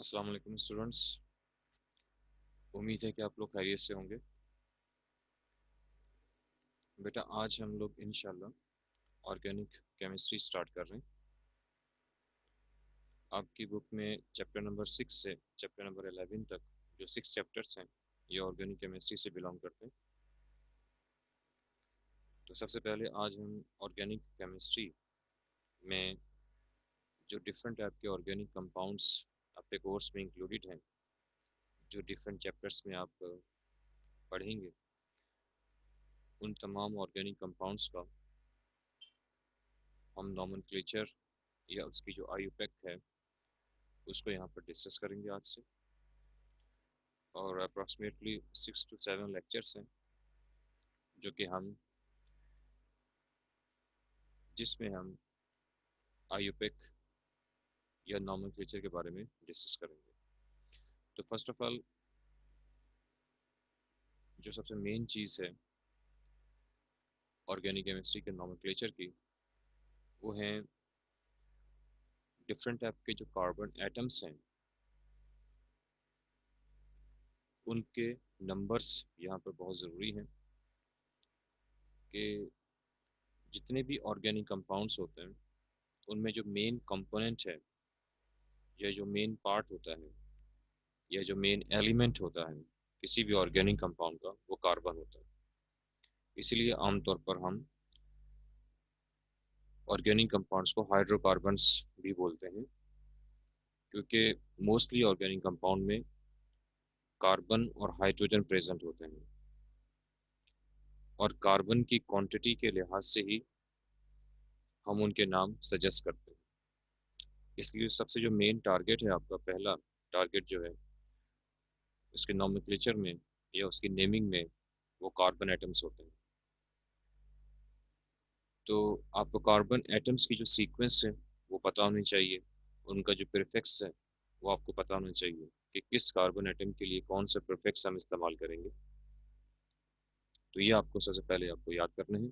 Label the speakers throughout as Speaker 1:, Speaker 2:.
Speaker 1: अस्सलाम वालेकुम स्टूडेंट्स। उम्मीद है कि आप लोग खैरियत से होंगे। बेटा आज हम लोग इंशाल्लाह ऑर्गेनिक केमिस्ट्री स्टार्ट कर रहे हैं। आपकी बुक में चैप्टर नंबर 6 से चैप्टर नंबर 11 तक जो 6 चैप्टर्स हैं ये ऑर्गेनिक केमिस्ट्री से बिलोंग करते हैं। तो सबसे पहले आज हम ऑर्गेनिक केमिस्ट्री में जो डिफरेंट टाइप के ऑर्गेनिक कंपाउंड्स आपके कोर्स में इंक्लूडेड हैं, जो डिफरेंट चैप्टर्स में आप पढ़ेंगे, उन तमाम ऑर्गेनिक कंपाउंड्स का हम नॉमेनक्लेचर या उसकी जो आयुपेक है उसको यहाँ पर डिस्कस करेंगे आज से। और अप्रॉक्सीमेटली 6 to 7 लेक्चर्स हैं जो कि हम जिसमें हम आयुपेक या नॉमेनक्लेचर के बारे में डिस्कस करेंगे। तो फर्स्ट ऑफ ऑल जो सबसे मेन चीज़ है ऑर्गेनिक केमिस्ट्री के नॉमेनक्लेचर की, वो हैं डिफरेंट टाइप के जो कार्बन एटम्स हैं उनके नंबर्स यहाँ पर बहुत ज़रूरी हैं कि जितने भी ऑर्गेनिक कंपाउंड्स होते हैं उनमें जो मेन कंपोनेंट है या जो मेन पार्ट होता है या जो मेन एलिमेंट होता है किसी भी ऑर्गेनिक कंपाउंड का, वो कार्बन होता है। इसीलिए आमतौर पर हम ऑर्गेनिक कंपाउंड्स को हाइड्रोकार्बन्स भी बोलते हैं, क्योंकि मोस्टली ऑर्गेनिक कंपाउंड में कार्बन और हाइड्रोजन प्रेजेंट होते हैं और कार्बन की क्वांटिटी के लिहाज से ही हम उनके नाम सजेस्ट करते हैं। इसलिए सबसे जो मेन टारगेट है, आपका पहला टारगेट जो है उसके नॉमेनक्लेचर में या उसकी नेमिंग में, वो कार्बन एटम्स होते हैं। तो आपको कार्बन एटम्स की जो सीक्वेंस है वो पता होनी चाहिए, उनका जो प्रीफिक्स है वो आपको पता होना चाहिए कि किस कार्बन एटम के लिए कौन सा प्रीफिक्स हम इस्तेमाल करेंगे। तो ये आपको सबसे पहले आपको याद करना है।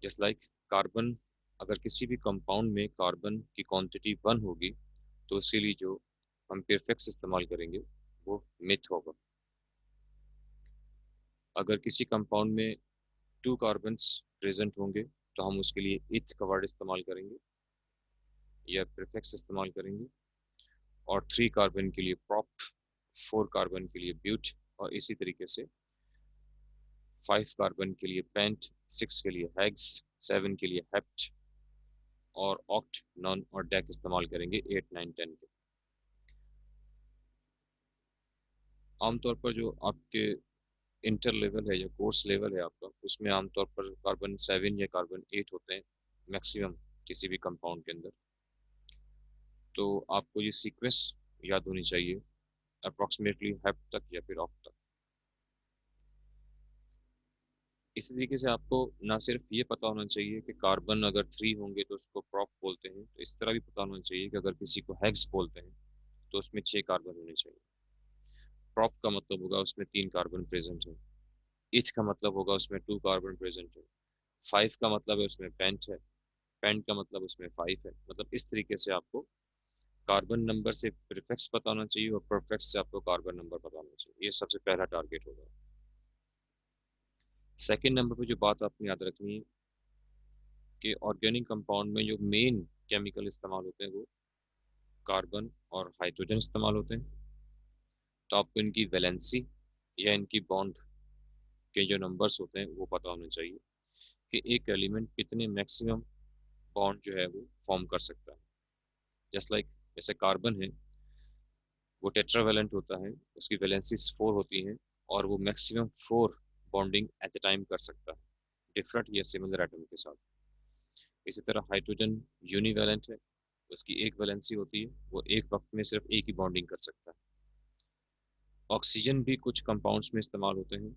Speaker 1: जस्ट लाइक कार्बन, अगर किसी भी कंपाउंड में कार्बन की क्वांटिटी 1 होगी तो उसके लिए जो हम प्रीफिक्स इस्तेमाल करेंगे वो मिथ होगा। अगर किसी कंपाउंड में 2 कार्बन्स प्रेजेंट होंगे तो हम उसके लिए इथ का वर्ड इस्तेमाल करेंगे या प्रीफिक्स इस्तेमाल करेंगे। और 3 कार्बन के लिए प्रॉप, 4 कार्बन के लिए ब्यूट, और इसी तरीके से 5 कार्बन के लिए पेंट, 6 के लिए हेक्स, 7 के लिए हेप्ट, और ऑक्ट, नॉन और डेक इस्तेमाल करेंगे 8, 9, 10 के। आमतौर पर जो आपके इंटर लेवल है या कोर्स लेवल है आपका, उसमें आमतौर पर कार्बन 7 या कार्बन 8 होते हैं मैक्सिमम किसी भी कंपाउंड के अंदर। तो आपको ये सीक्वेंस याद होनी चाहिए अप्रॉक्सीमेटली हेप्ट तक या फिर ऑक्ट तक। इसी तरीके से आपको ना सिर्फ ये पता होना चाहिए कि कार्बन अगर 3 होंगे तो उसको प्रॉप बोलते हैं, तो इस तरह भी पता होना चाहिए कि अगर किसी को हेक्स बोलते हैं तो उसमें 6 कार्बन होने चाहिए। प्रॉप का मतलब होगा उसमें 3 कार्बन प्रेजेंट है। इथ का मतलब होगा उसमें 2 कार्बन प्रेजेंट है। 5 का मतलब है उसमें पेंट है। पेंट का मतलब उसमें 5 है। मतलब इस तरीके से आपको कार्बन नंबर से प्रीफिक्स पता होना चाहिए और प्रीफिक्स से आपको कार्बन नंबर पता होना चाहिए। ये सबसे पहला टारगेट होगा। सेकेंड नंबर पे जो बात आपने याद रखनी है कि ऑर्गेनिक कंपाउंड में जो मेन केमिकल इस्तेमाल होते हैं वो कार्बन और हाइड्रोजन इस्तेमाल होते हैं। तो आपको इनकी वैलेंसी या इनकी बॉन्ड के जो नंबर्स होते हैं वो पता होने चाहिए कि एक एलिमेंट कितने मैक्सिमम बॉन्ड जो है वो फॉर्म कर सकता है। जस्ट लाइक जैसे कार्बन है, वो टेट्रावेलेंट होता है, उसकी वैलेंसी 4 होती है और वो maximum 4 bonding at the time कर सकता है डिफरेंट या सिमिलर एटम के साथ। इसी तरह हाइड्रोजन यूनिवैलेंट है, उसकी एक वैलेंसी होती है, वो एक वक्त में सिर्फ एक ही बॉन्डिंग कर सकता है। ऑक्सीजन भी कुछ कंपाउंड्स में इस्तेमाल होते हैं।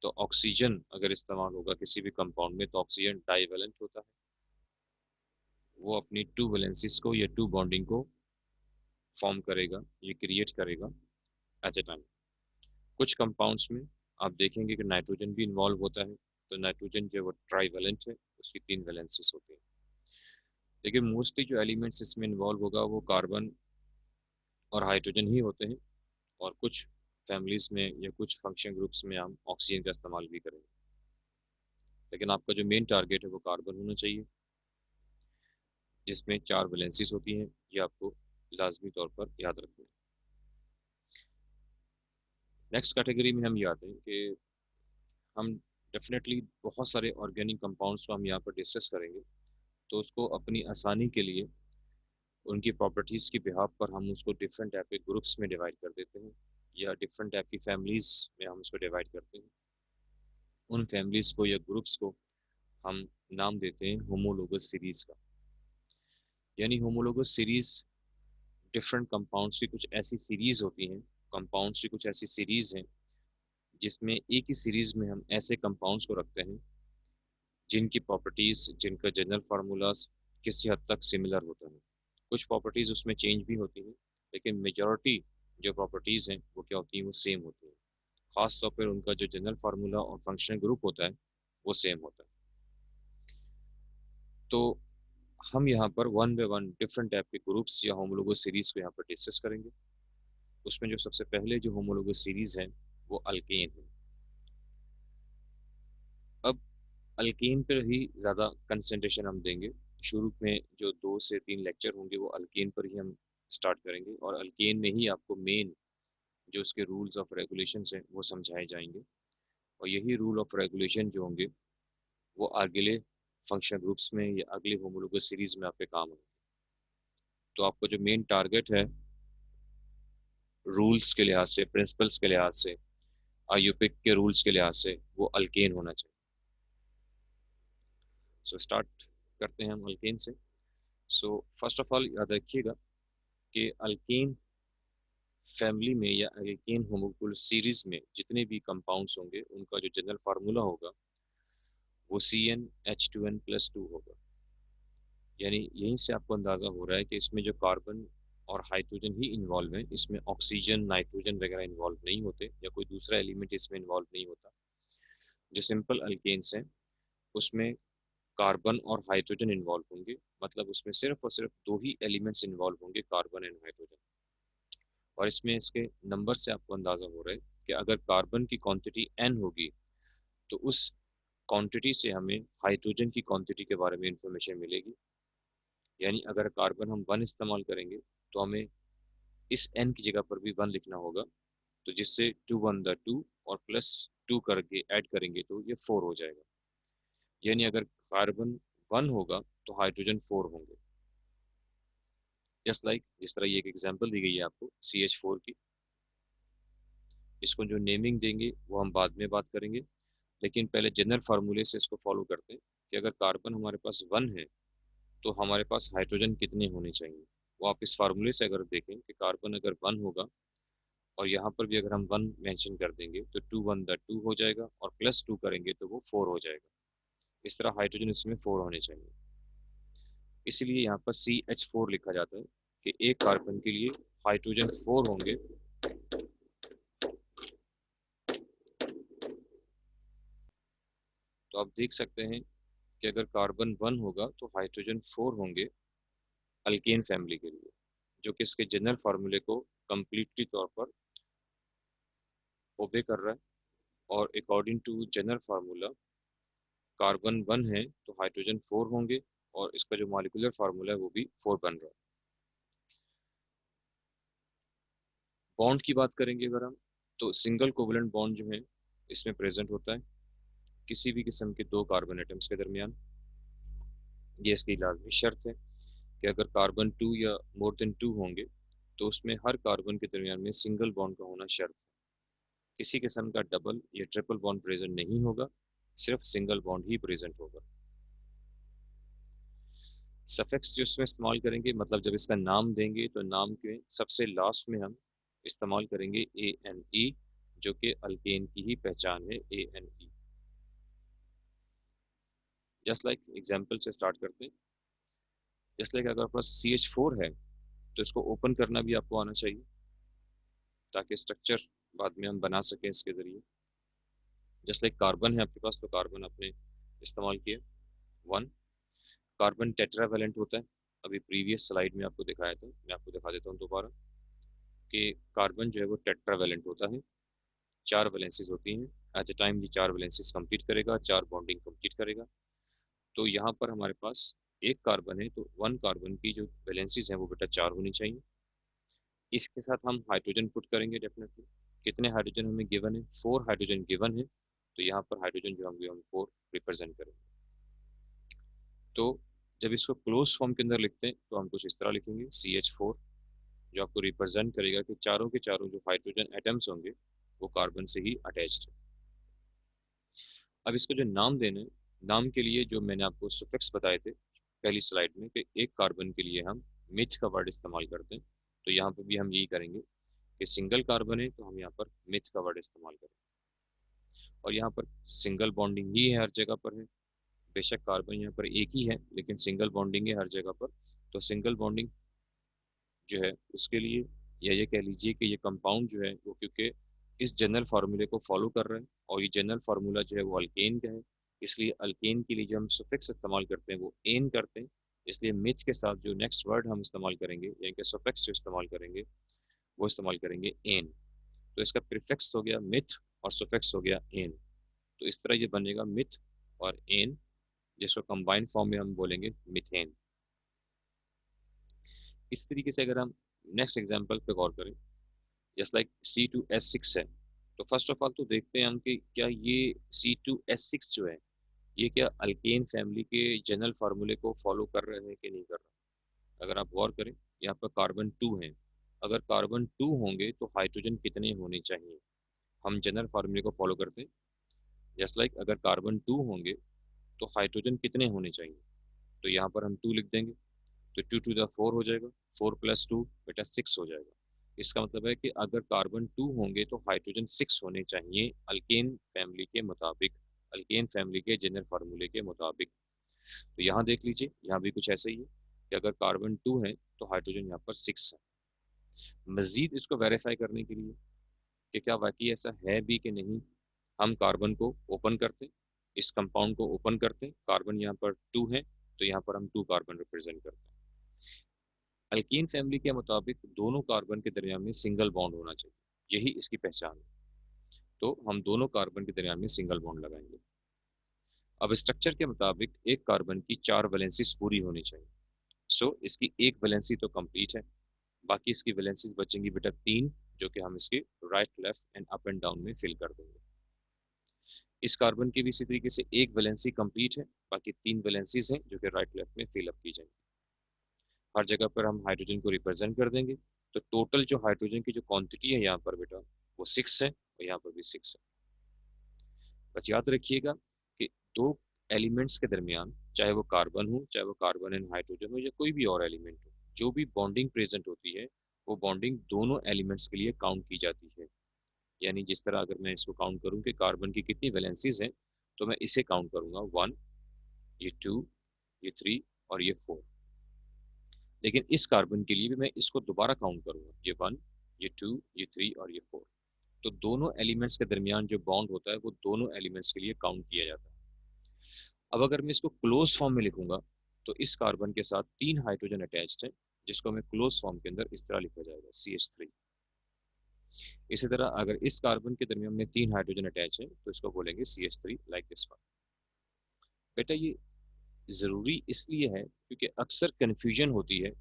Speaker 1: तो ऑक्सीजन अगर इस्तेमाल होगा किसी भी कंपाउंड में तो ऑक्सीजन डाईवेलेंट होता है, वो अपनी 2 वैलेंसीज को या 2 बॉन्डिंग को फॉर्म करेगा, ये क्रिएट करेगा एट ए टाइम। कुछ कंपाउंड्स में आप देखेंगे कि नाइट्रोजन भी इन्वॉल्व होता है, तो नाइट्रोजन जो वो ट्राईवेलेंट है, उसकी 3 वैलेंसीज होती हैं। लेकिन मोस्टली जो एलिमेंट्स इसमें इन्वॉल्व होगा वो कार्बन और हाइड्रोजन ही होते हैं, और कुछ फैमिलीज में या कुछ फंक्शन ग्रुप्स में हम ऑक्सीजन का इस्तेमाल भी करेंगे। लेकिन आपका जो मेन टारगेट है वो कार्बन होना चाहिए, जिसमें 4 वैलेंसीज होती हैं। ये आपको लाजमी तौर पर याद रखना है। नेक्स्ट कैटेगरी में हम ये आते हैं कि हम डेफिनेटली बहुत सारे ऑर्गेनिक कंपाउंड्स को हम यहाँ पर डिस्कस करेंगे, तो उसको अपनी आसानी के लिए उनकी प्रॉपर्टीज़ की बिहाफ पर हम उसको डिफरेंट टाइप के ग्रुप्स में डिवाइड कर देते हैं, या डिफरेंट टाइप की फैमिलीज में हम उसको डिवाइड करते हैं। उन फैमिलीज को या ग्रुप्स को हम नाम देते हैं होमोलोगस सीरीज का। यानी होमोलोगस सीरीज डिफरेंट कंपाउंड्स की कुछ ऐसी सीरीज होती हैं, कंपाउंड्स की कुछ ऐसी सीरीज हैं जिसमें एक ही सीरीज में हम ऐसे कंपाउंड्स को रखते हैं जिनकी प्रॉपर्टीज, जिनका जनरल फार्मूलाज किसी हद तक सिमिलर होता है। कुछ प्रॉपर्टीज उसमें चेंज भी होती हैं, लेकिन मेजॉरिटी जो प्रॉपर्टीज हैं वो क्या होती हैं, वो सेम होती हैं। खास तौर पर उनका जो जनरल फार्मूला और फंक्शनल ग्रुप होता है वो सेम होता है। तो हम यहाँ पर one by one different type के ग्रुप्स या होमोलोगस सीरीज को यहाँ पर डिस्कस करेंगे। उसमें जो सबसे पहले जो होमोलोगस सीरीज है वो अल्केन है। अब अल्केन पर ही ज़्यादा कंसंट्रेशन हम देंगे। शुरू में जो 2 से 3 लेक्चर होंगे वो अल्केन पर ही हम स्टार्ट करेंगे, और अल्केन में ही आपको मेन जो उसके रूल्स ऑफ रेगुलेशंस हैं वो समझाए जाएंगे। और यही रूल ऑफ रेगुलेशन जो होंगे वो अगले फंक्शन ग्रुप्स में या अगले होमोलोगस सीरीज में आपके काम आएंगे। तो आपको जो मेन टारगेट है रूल्स के लिहाज से, प्रिंसिपल्स के लिहाज से, आईयूपीएसी के रूल्स के लिहाज से, वो अल्केन होना चाहिए। सो स्टार्ट करते हैं हम अल्केन से। सो फर्स्ट ऑफ ऑल याद रखिएगा कि अल्केन फैमिली में या अल्केन होमोकुल सीरीज में जितने भी कंपाउंड्स होंगे उनका जो जनरल फार्मूला होगा वो CnH2n+2 होगा। यानी यहीं से आपको अंदाज़ा हो रहा है कि इसमें जो कार्बन और हाइड्रोजन ही इन्वॉल्व है, इसमें ऑक्सीजन, नाइट्रोजन वगैरह इन्वॉल्व नहीं होते, या कोई दूसरा एलिमेंट इसमें इन्वॉल्व नहीं होता। जो सिंपल अल्केन्स हैं उसमें कार्बन और हाइड्रोजन इन्वॉल्व होंगे, मतलब उसमें सिर्फ और सिर्फ 2 ही एलिमेंट्स इन्वॉल्व होंगे, कार्बन एंड हाइड्रोजन। और इसमें इसके नंबर से आपको अंदाज़ा हो रहा है कि अगर कार्बन की क्वांटिटी n होगी तो उस क्वांटिटी से हमें हाइड्रोजन की क्वांटिटी के बारे में इंफॉर्मेशन मिलेगी। यानी अगर कार्बन हम 1 इस्तेमाल करेंगे तो हमें इस n की जगह पर भी 1 लिखना होगा, तो जिससे 2 1 2 और +2 करके ऐड करेंगे तो ये 4 हो जाएगा। यानी अगर कार्बन 1 होगा तो हाइड्रोजन 4 होंगे। जस्ट लाइक जिस तरह ये एक एग्जांपल दी गई है आपको CH4 की, इसको जो नेमिंग देंगे वो हम बाद में बात करेंगे, लेकिन पहले जनरल फार्मूले से इसको फॉलो करते हैं कि अगर कार्बन हमारे पास 1 है तो हमारे पास हाइड्रोजन कितने होने चाहिए। वो आप इस फार्मूले से अगर देखें कि कार्बन अगर 1 होगा और यहाँ पर भी अगर हम 1 मेंशन कर देंगे तो 2 1 2 हो जाएगा, और +2 करेंगे तो वो 4 हो जाएगा। इस तरह हाइड्रोजन इसमें 4 होने चाहिए। इसलिए यहाँ पर CH4 लिखा जाता है कि एक कार्बन के लिए हाइड्रोजन 4 होंगे। तो आप देख सकते हैं कि अगर कार्बन 1 होगा तो हाइड्रोजन 4 होंगे अल्केन फैमिली के लिए, जो कि इसके जनरल फार्मूले को कम्प्लीटली तौर पर ओबे कर रहा है। और according to general formula carbon 1 है तो हाइड्रोजन 4 होंगे, और इसका जो मॉलिक्यूलर फार्मूला है वो भी 4 बन रहा है। बॉन्ड की बात करेंगे अगर हम, तो सिंगल कोवलेंट बॉन्ड जो है इसमें प्रेजेंट होता है किसी भी किस्म के 2 कार्बन एटम्स के दरमियान। ये इसकी लाजमी शर्त है कि अगर कार्बन 2 या मोर देन 2 होंगे तो उसमें हर कार्बन के दरमियान में सिंगल बॉन्ड का होना शर्त है। किसी किस्म का डबल या ट्रिपल बॉन्ड प्रेजेंट नहीं होगा, सिर्फ सिंगल बॉन्ड ही प्रेजेंट होगा। सफिक्स जो इसमें इस्तेमाल करेंगे, मतलब जब इसका नाम देंगे तो नाम के सबसे लास्ट में हम इस्तेमाल करेंगे ANE, जो कि अल्केन की ही पहचान है, ANE। जस्ट लाइक एग्जाम्पल से स्टार्ट करते हैं। जस्ट लाइक अगर आपके पास CH4 है तो इसको ओपन करना भी आपको आना चाहिए, ताकि स्ट्रक्चर बाद में हम बना सकें इसके ज़रिए। जस्ट लाइक कार्बन है आपके पास तो कार्बन आपने इस्तेमाल किया 1। कार्बन टेट्रावेलेंट होता है, अभी प्रीवियस स्लाइड में आपको दिखाया था, मैं आपको दिखा देता हूँ दोबारा। कि कार्बन जो है वो टेट्रावेलेंट होता है, 4 वैलेंसीज होती हैं। एट ए टाइम ये 4 वैलेंसीज कंप्लीट करेगा, 4 बॉन्डिंग कंप्लीट करेगा। तो यहाँ पर हमारे पास एक कार्बन है, तो 1 कार्बन की जो वैलेंसीज हैं वो बेटा 4 होनी चाहिए। इसके साथ हम हाइड्रोजन पुट करेंगे डेफिनेटली। कितने हाइड्रोजन हमें गिवन है? 4 हाइड्रोजन गिवन है, तो यहाँ पर हाइड्रोजन जो होंगे हम 4 रिप्रेजेंट करेंगे। तो जब इसको क्लोज फॉर्म के अंदर लिखते हैं तो हम कुछ इस तरह लिखेंगे CH4, जो आपको रिप्रेजेंट करेगा कि चारों के चारों जो हाइड्रोजन एटम्स होंगे वो कार्बन से ही अटैच्ड है। अब इसको जो नाम देना है, नाम के लिए जो मैंने आपको सुफिक्स बताए थे पहली स्लाइड में कि एक कार्बन के लिए हम मिथ का वर्ड इस्तेमाल करते हैं, तो यहाँ पर भी हम यही करेंगे कि सिंगल कार्बन है तो हम यहाँ पर मिथ का वर्ड इस्तेमाल करेंगे। और यहाँ पर सिंगल बॉन्डिंग ही है, हर जगह पर है। बेशक कार्बन यहाँ पर एक ही है लेकिन सिंगल बॉन्डिंग है हर जगह पर। तो सिंगल बॉन्डिंग जो है उसके लिए, या ये कह लीजिए कि ये कंपाउंड जो है वो क्योंकि इस जनरल फार्मूले को फॉलो कर रहे हैं, और ये जनरल फार्मूला जो है वो अल्केन का है, इसलिए अल्केन के लिए जो हम सुफिक्स इस्तेमाल करते हैं वो एन करते हैं। इसलिए मिथ के साथ जो नेक्स्ट वर्ड हम इस्तेमाल करेंगे यानी कि सुफिक्स जो इस्तेमाल करेंगे वो इस्तेमाल करेंगे एन। तो इसका प्रीफिक्स हो गया मिथ और सुफिक्स हो गया एन। तो इस तरह ये बनेगा मिथ और एन, जिसको कंबाइंड फॉर्म में हम बोलेंगे मिथेन। इस तरीके से अगर हम नेक्स्ट एग्जांपल पे गौर करें, जस्ट लाइक C2H6 है, तो फर्स्ट ऑफ ऑल तो देखते हैं हम कि क्या ये C2H6 जो है ये क्या अल्केन फैमिली के जनरल फार्मूले को फॉलो कर रहे हैं कि नहीं कर रहे। अगर आप गौर करें, यहाँ पर कार्बन 2 है, अगर कार्बन 2 होंगे तो हाइड्रोजन कितने होने चाहिए? हम जनरल फार्मूले को फॉलो करते हैं। जस्ट लाइक अगर कार्बन 2 होंगे तो हाइड्रोजन कितने होने चाहिए? तो यहाँ पर हम 2 लिख देंगे, तो 2 to the 4 हो जाएगा, 4 + 2 बेटा 6 हो जाएगा। इसका मतलब है कि अगर कार्बन 2 होंगे तो हाइड्रोजन 6 होने चाहिए अल्केन फैमिली के मुताबिक, अल्केन फैमिली के जनरल फार्मूले के मुताबिक। तो यहाँ देख लीजिए, यहाँ भी कुछ ऐसे ही है कि अगर कार्बन 2 है तो हाइड्रोजन यहाँ पर 6 है। मजीद इसको वेरीफाई करने के लिए कि क्या वाकई ऐसा है भी कि नहीं, हम कार्बन को ओपन करते हैं, इस कंपाउंड को ओपन करते हैं, कार्बन यहाँ पर 2 है तो यहाँ पर हम 2 कार्बन रिप्रेजेंट करते हैं। अल्कीन फैमिली के मुताबिक दोनों कार्बन के दरमियान में सिंगल बॉन्ड होना चाहिए, यही इसकी पहचान है। तो हम दोनों कार्बन के दरमियान में सिंगल बॉन्ड लगाएंगे। अब स्ट्रक्चर के मुताबिक एक कार्बन की 4 वैलेंसीज पूरी होनी चाहिए। सो इसकी एक वैलेंसी तो कंप्लीट है, बाकी इसकी वैलेंसीज बचेंगी बेटा 3, जो कि हम इसके right left and up and down में फिल कर देंगे। इस कार्बन की भी इसी तरीके से एक वैलेंसी कंप्लीट है, बाकी 3 वैलेंसीज हैं जो कि राइट लेफ्ट में फिल अप की जाएंगी। हर जगह पर हम हाइड्रोजन को रिप्रेजेंट कर देंगे। तो टोटल जो हाइड्रोजन की जो क्वांटिटी है यहाँ पर बेटा वो 6 है, और यहाँ पर भी 6 है। बस याद रखिएगा कि दो एलिमेंट्स के दरमियान, चाहे वो कार्बन हो, चाहे वो कार्बन एंड हाइड्रोजन हो, या कोई भी और एलिमेंट हो, जो भी बॉन्डिंग प्रेजेंट होती है वो बॉन्डिंग दोनों एलिमेंट्स के लिए काउंट की जाती है। यानी जिस तरह अगर मैं इसको काउंट करूँ कि कार्बन की कितनी वैलेंसीज हैं, तो मैं इसे काउंट करूंगा 1, ये 2, ये 3 और ये 4। लेकिन इस कार्बन के लिए भी मैं इसको दोबारा काउंट करूंगा, ये 1, ये 2, ये 3 और ये 4। तो दोनों एलिमेंट्स के दरमियान जो बॉन्ड होता है वो दोनों एलिमेंट्स के लिए काउंट किया जाता है। अब अगर मैं इसको क्लोज फॉर्म में लिखूंगा, तो इस कार्बन के साथ 3 हाइड्रोजन अटैच्ड है, जिसको मैं क्लोज फॉर्म के अंदर इस तरह लिखा जाएगा CH3। इसी तरह अगर इस कार्बन के दरमियान में 3 हाइड्रोजन अटैच है तो इसको बोलेंगे CH3 लाइक दिस वन। बेटा ये ज़रूरी इसलिए है क्योंकि अक्सर कन्फ्यूजन होती है।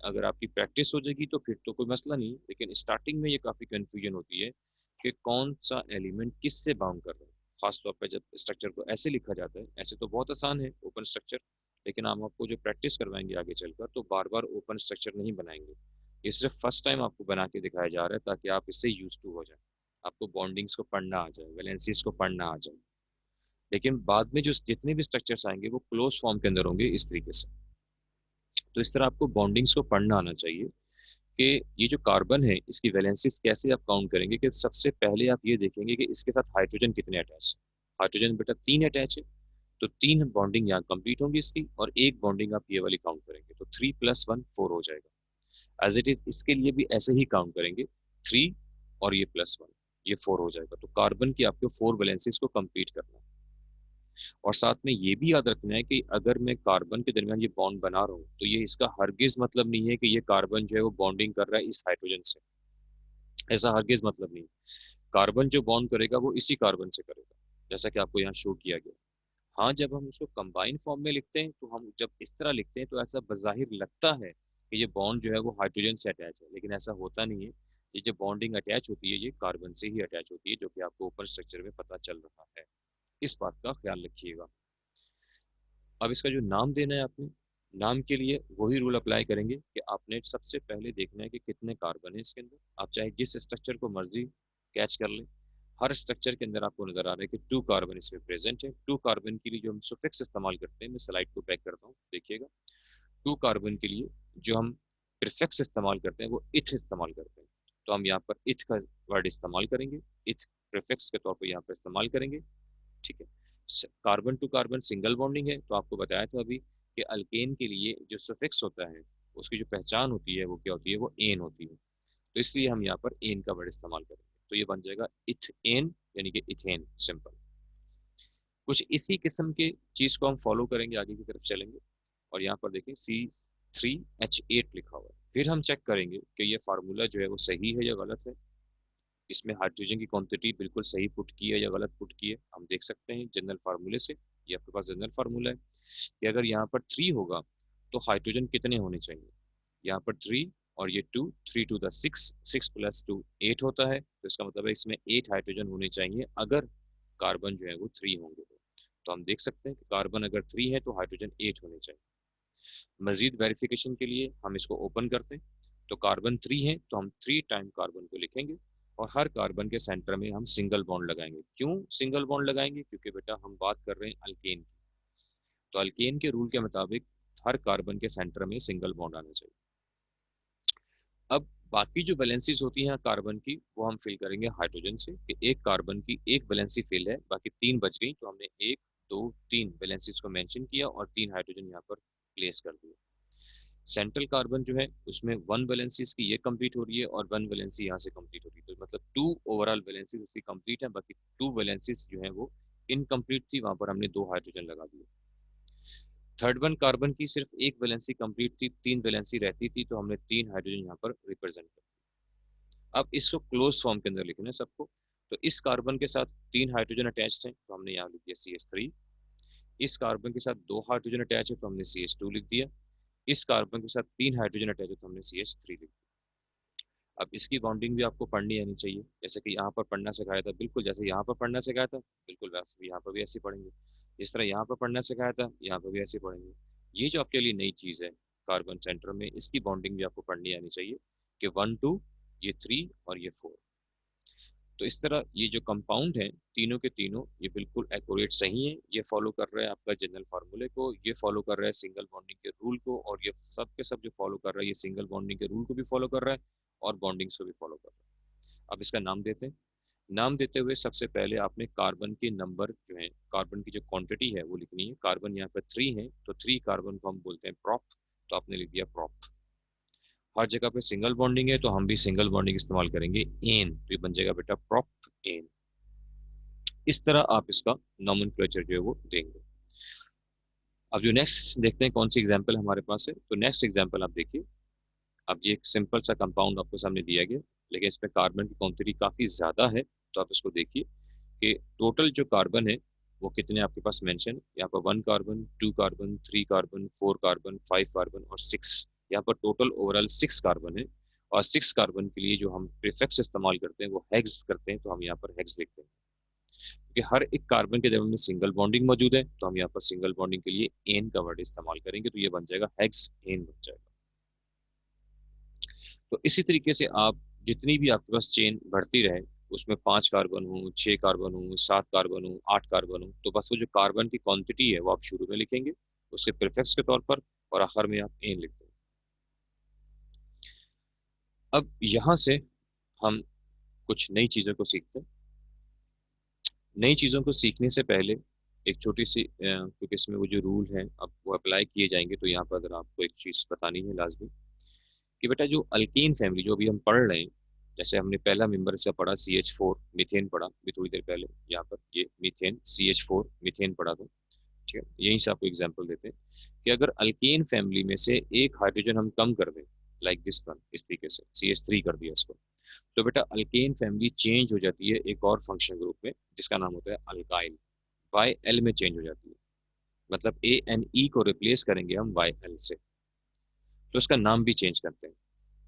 Speaker 1: अगर आपकी प्रैक्टिस हो जाएगी तो फिर तो कोई मसला नहीं, लेकिन स्टार्टिंग में ये काफ़ी कन्फ्यूजन होती है कि कौन सा एलिमेंट किस से बाउंड कर रहा है। खास तौर पर जब स्ट्रक्चर को ऐसे लिखा जाता है, ऐसे तो बहुत आसान है ओपन स्ट्रक्चर, लेकिन हम आपको जो प्रैक्टिस करवाएंगे आगे चलकर तो बार बार ओपन स्ट्रक्चर नहीं बनाएंगे। ये सिर्फ फर्स्ट टाइम आपको बना के दिखाया जा रहा है ताकि आप इससे यूज टू हो जाए, आपको बॉन्डिंग्स को पढ़ना आ जाए, वैलेंसीज को पढ़ना आ जाए। लेकिन बाद में जो जितने भी स्ट्रक्चर्स आएंगे वो क्लोज फॉर्म के अंदर होंगे इस तरीके से। तो इस तरह आपको बॉन्डिंग्स को पढ़ना आना चाहिए कि ये जो कार्बन है इसकी वैलेंसीज कैसे आप काउंट करेंगे, कि सबसे पहले आप ये देखेंगे कि इसके साथ हाइड्रोजन कितने अटैच है। हाइड्रोजन बेटा 3 अटैच है, तो 3 बॉन्डिंग यहाँ कंप्लीट होंगी इसकी, और एक बॉन्डिंग आप ये वाली काउंट करेंगे, तो 3 + 1 4 हो जाएगा। एज इट इज इसके लिए भी ऐसे ही काउंट करेंगे, 3 और ये +1, ये 4 हो जाएगा। तो कार्बन की आपको 4 वैलेंसीज को कंप्लीट करना है। और साथ में ये भी याद रखना है कि अगर मैं कार्बन के दरमियान ये बॉन्ड बना रहा हूँ तो ये इसका हरगिज मतलब नहीं है कि ये कार्बन जो है वो बॉन्डिंग कर रहा है इस हाइड्रोजन से। ऐसा हरगिज मतलब नहीं। कार्बन जो बॉन्ड करेगा वो इसी कार्बन से करेगा, जैसा कि आपको यहाँ शो किया गया। हाँ, जब हम उसको कंबाइन फॉर्म में लिखते हैं तो हम जब इस तरह लिखते हैं तो ऐसा बज़ाहिर लगता है कि ये बॉन्ड जो है वो हाइड्रोजन से अटैच है, लेकिन ऐसा होता नहीं है। ये जो बॉन्डिंग अटैच होती है ये कार्बन से ही अटैच होती है, जो कि आपको ओपन स्ट्रक्चर में पता चल रहा है। इस बात का ख्याल रखिएगा। अब इसका जो नाम देना है आपने, नाम के लिए वही रूल अप्लाई करेंगे कि आपने सबसे पहले देखना है कि कितने कार्बन है इसके अंदर। आप चाहे जिस स्ट्रक्चर को मर्जी कैच कर लें, हर स्ट्रक्चर के अंदर आपको नजर आ रहा है कि 2 कार्बन इसमें प्रेजेंट है। 2 कार्बन के लिए जो हम सुफिक्स इस्तेमाल करते हैं, मैं स्लाइड को बैक करता हूँ, देखिएगा। 2 कार्बन के लिए जो हम प्रीफिक्स इस्तेमाल करते हैं वो इथ इस्तेमाल करते हैं। तो हम यहाँ पर इथ का वर्ड इस्तेमाल करेंगे, इथ प्रीफिक्स के तौर पर यहाँ पर इस्तेमाल करेंगे। ठीक है। Carbon to carbon single bonding है, तो आपको बताया था अभी कि अल्केन के लिए जो सफिक्स होता है उसकी जो पहचान होती है वो क्या होती है, वो एन होती है। तो इसलिए हम यहाँ पर एन का वर्ड इस्तेमाल करेंगे, तो ये बन जाएगा इथेन, यानी कि इथेन, सिंपल। कुछ इसी किस्म के चीज को हम फॉलो करेंगे, आगे की तरफ चलेंगे। और यहाँ पर देखें C3H8 लिखा हुआ है। फिर हम चेक करेंगे कि ये फार्मूला जो है वो सही है या गलत है। इसमें हाइड्रोजन की क्वांटिटी बिल्कुल सही पुट की है या गलत पुट की है, हम देख सकते हैं जनरल फार्मूले से। ये आपके पास जनरल फार्मूला है कि अगर यहाँ पर 3 होगा तो हाइड्रोजन कितने होने चाहिए। यहाँ पर 3 और ये 2, 3 टू द 6, 6 प्लस 2 8 होता है, तो इसका मतलब है इसमें 8 हाइड्रोजन होने चाहिए अगर कार्बन जो है वो 3 होंगे। तो हम देख सकते हैं कि कार्बन अगर 3 है तो हाइड्रोजन 8 होने चाहिए। मजीद वेरिफिकेशन के लिए हम इसको ओपन करते हैं, तो कार्बन 3 है तो हम 3 टाइम कार्बन को लिखेंगे, और हर कार्बन के सेंटर में हम सिंगल बॉन्ड लगाएंगे। क्यों सिंगल बॉन्ड लगाएंगे, क्योंकि बेटा हम बात कर रहे हैं अल्केन की। तो अल्केन के रूल के मुताबिक हर कार्बन के सेंटर में सिंगल बॉन्ड आना चाहिए। अब बाकी जो वैलेंसीज होती हैं कार्बन की, वो हम फिल करेंगे हाइड्रोजन से, कि एक कार्बन की एक वैलेंसी फिल है, बाकी 3 बच गई, तो हमने 1 2 3 वैलेंसीज को मेंशन किया और 3 हाइड्रोजन यहाँ पर प्लेस कर दिए। सेंट्रल कार्बन जो है उसमें 1 वैलेंसीज की ये कंप्लीट हो रही है और 1 वैलेंसी यहाँ से कंप्लीट हो रही है, तो मतलब 2 ओवरऑल वैलेंसीज इसकी कंप्लीट है, बाकी 2 वैलेंसीज जो है वो इनकम्प्लीट थी, वहां पर हमने 2 हाइड्रोजन लगा दिए। थर्ड वन कार्बन की सिर्फ एक वैलेंसी कंप्लीट थी, 3 वैलेंसी रहती थी, तो हमने 3 हाइड्रोजन यहाँ पर रिप्रेजेंट किया। अब इसको क्लोज फॉर्म के अंदर लिखना है सबको। तो इस कार्बन के साथ 3 हाइड्रोजन अटैच्ड हैं, तो हमने यहाँ लिख दिया CH3। इस कार्बन के साथ 2 हाइड्रोजन अटैच है, तो हमने CH2 लिख दिया। इस कार्बन के साथ 3 हाइड्रोजन अटैच है, तो हमने CH3 लिख दिया। अब इसकी बाउंडिंग भी आपको पढ़नी आनी चाहिए, जैसे कि यहाँ पर पढ़ना सिखाया था, बिल्कुल जैसे यहाँ पर पढ़ना सिखाया था बिल्कुल वैसे यहाँ पर भी ऐसे पढ़ेंगे। जिस तरह यहाँ पर पढ़ना सिखाया था यहाँ पर भी ऐसे पढ़ेंगे। ये जो आपके लिए नई चीज़ है कार्बन सेंटर में, इसकी बाउंडिंग भी आपको पढ़नी आनी चाहिए कि 1 2, ये 3 और ये 4। तो इस तरह ये जो कंपाउंड है तीनों के तीनों ये बिल्कुल एक्यूरेट सही है, ये फॉलो कर रहा है आपका जनरल फार्मूले को, ये फॉलो कर रहा है सिंगल बॉन्डिंग के रूल को, और ये सब के सब जो फॉलो कर रहा है ये सिंगल बॉन्डिंग के रूल को भी फॉलो कर रहा है और बॉन्डिंग्स को भी फॉलो कर रहा है। अब इसका नाम देते हैं। नाम देते हुए सबसे पहले आपने कार्बन के नंबर जो है, कार्बन की जो क्वांटिटी है वो लिखनी है। कार्बन यहाँ पर 3 है तो 3 कार्बन को हम बोलते हैं प्रॉप, तो आपने लिख दिया प्रॉप। हर जगह पे सिंगल बॉन्डिंग है तो हम भी सिंगल बॉन्डिंग इस्तेमाल करेंगे, एन, तो ये बन जाएगा बेटा प्रॉप एन। इस तरह आप इसका नॉमेनक्लेचर जो है वो देंगे। अब जो नेक्स्ट देखते हैं कौन सी एग्जांपल हमारे पास है, तो नेक्स्ट एग्जांपल आप देखिए। अब ये एक सिंपल सा कंपाउंड आपको सामने दिया गया, लेकिन इसमें कार्बन की क्वांटिटी काफ़ी ज़्यादा है, तो आप इसको देखिए कि टोटल जो कार्बन है वो कितने आपके पास मेंशन है। यहाँ पर 1 carbon, 2 carbon, 3 carbon, 4 carbon, 5 carbon और 6। यहाँ पर टोटल ओवरऑल 6 कार्बन है, और 6 कार्बन के लिए जो हम प्रीफिक्स इस्तेमाल करते हैं वो हेक्स करते हैं, तो हम यहाँ पर हेक्स लिखते हैं। क्योंकि हर एक कार्बन के जब में सिंगल बॉन्डिंग मौजूद है तो हम यहाँ पर सिंगल बॉन्डिंग के लिए एन का वर्ड इस्तेमाल करेंगे, तो ये बन जाएगा हेक्स एन बन जाएगा। तो इसी तरीके से आप जितनी भी आपके पास चेन बढ़ती रहे, उसमें 5 कार्बन हो, 6 कार्बन हो, 7 कार्बन हो, 8 कार्बन हो, तो बस वो जो कार्बन की क्वांटिटी है वो आप शुरू में लिखेंगे उसके प्रीफिक्स के तौर पर, और आखिर में आप एन लिख देंगे। अब यहाँ से हम कुछ नई चीज़ों को सीखते हैं। नई चीज़ों को सीखने से पहले एक छोटी सी क्योंकि इसमें वो जो रूल हैं अब वो अप्लाई किए जाएंगे, तो यहाँ पर अगर आपको एक चीज़ बतानी है लाजमी, कि बेटा जो अल्कीन फैमिली जो अभी हम पढ़ रहे हैं, जैसे हमने पहला मेंबर इसका पढ़ा CH4 मीथेन पढ़ा भी थोड़ी देर पहले, यहाँ पर ये मीथेन CH4 मीथेन पढ़ा था। ठीक है, यहीं से आपको एग्जांपल देते हैं कि अगर अल्केन फैमिली में से एक हाइड्रोजन हम कम कर दें, लाइक दिस वन, इस तरीके से CH3 कर दिया इसको, तो बेटा अल्केन फैमिली चेंज हो जाती है एक और फंक्शन ग्रुप में जिसका नाम होता है अल्काइल, वाई एल में चेंज हो जाती है। मतलब ए एन ई को रिप्लेस करेंगे हम वाई एल से, तो उसका नाम भी चेंज करते हैं।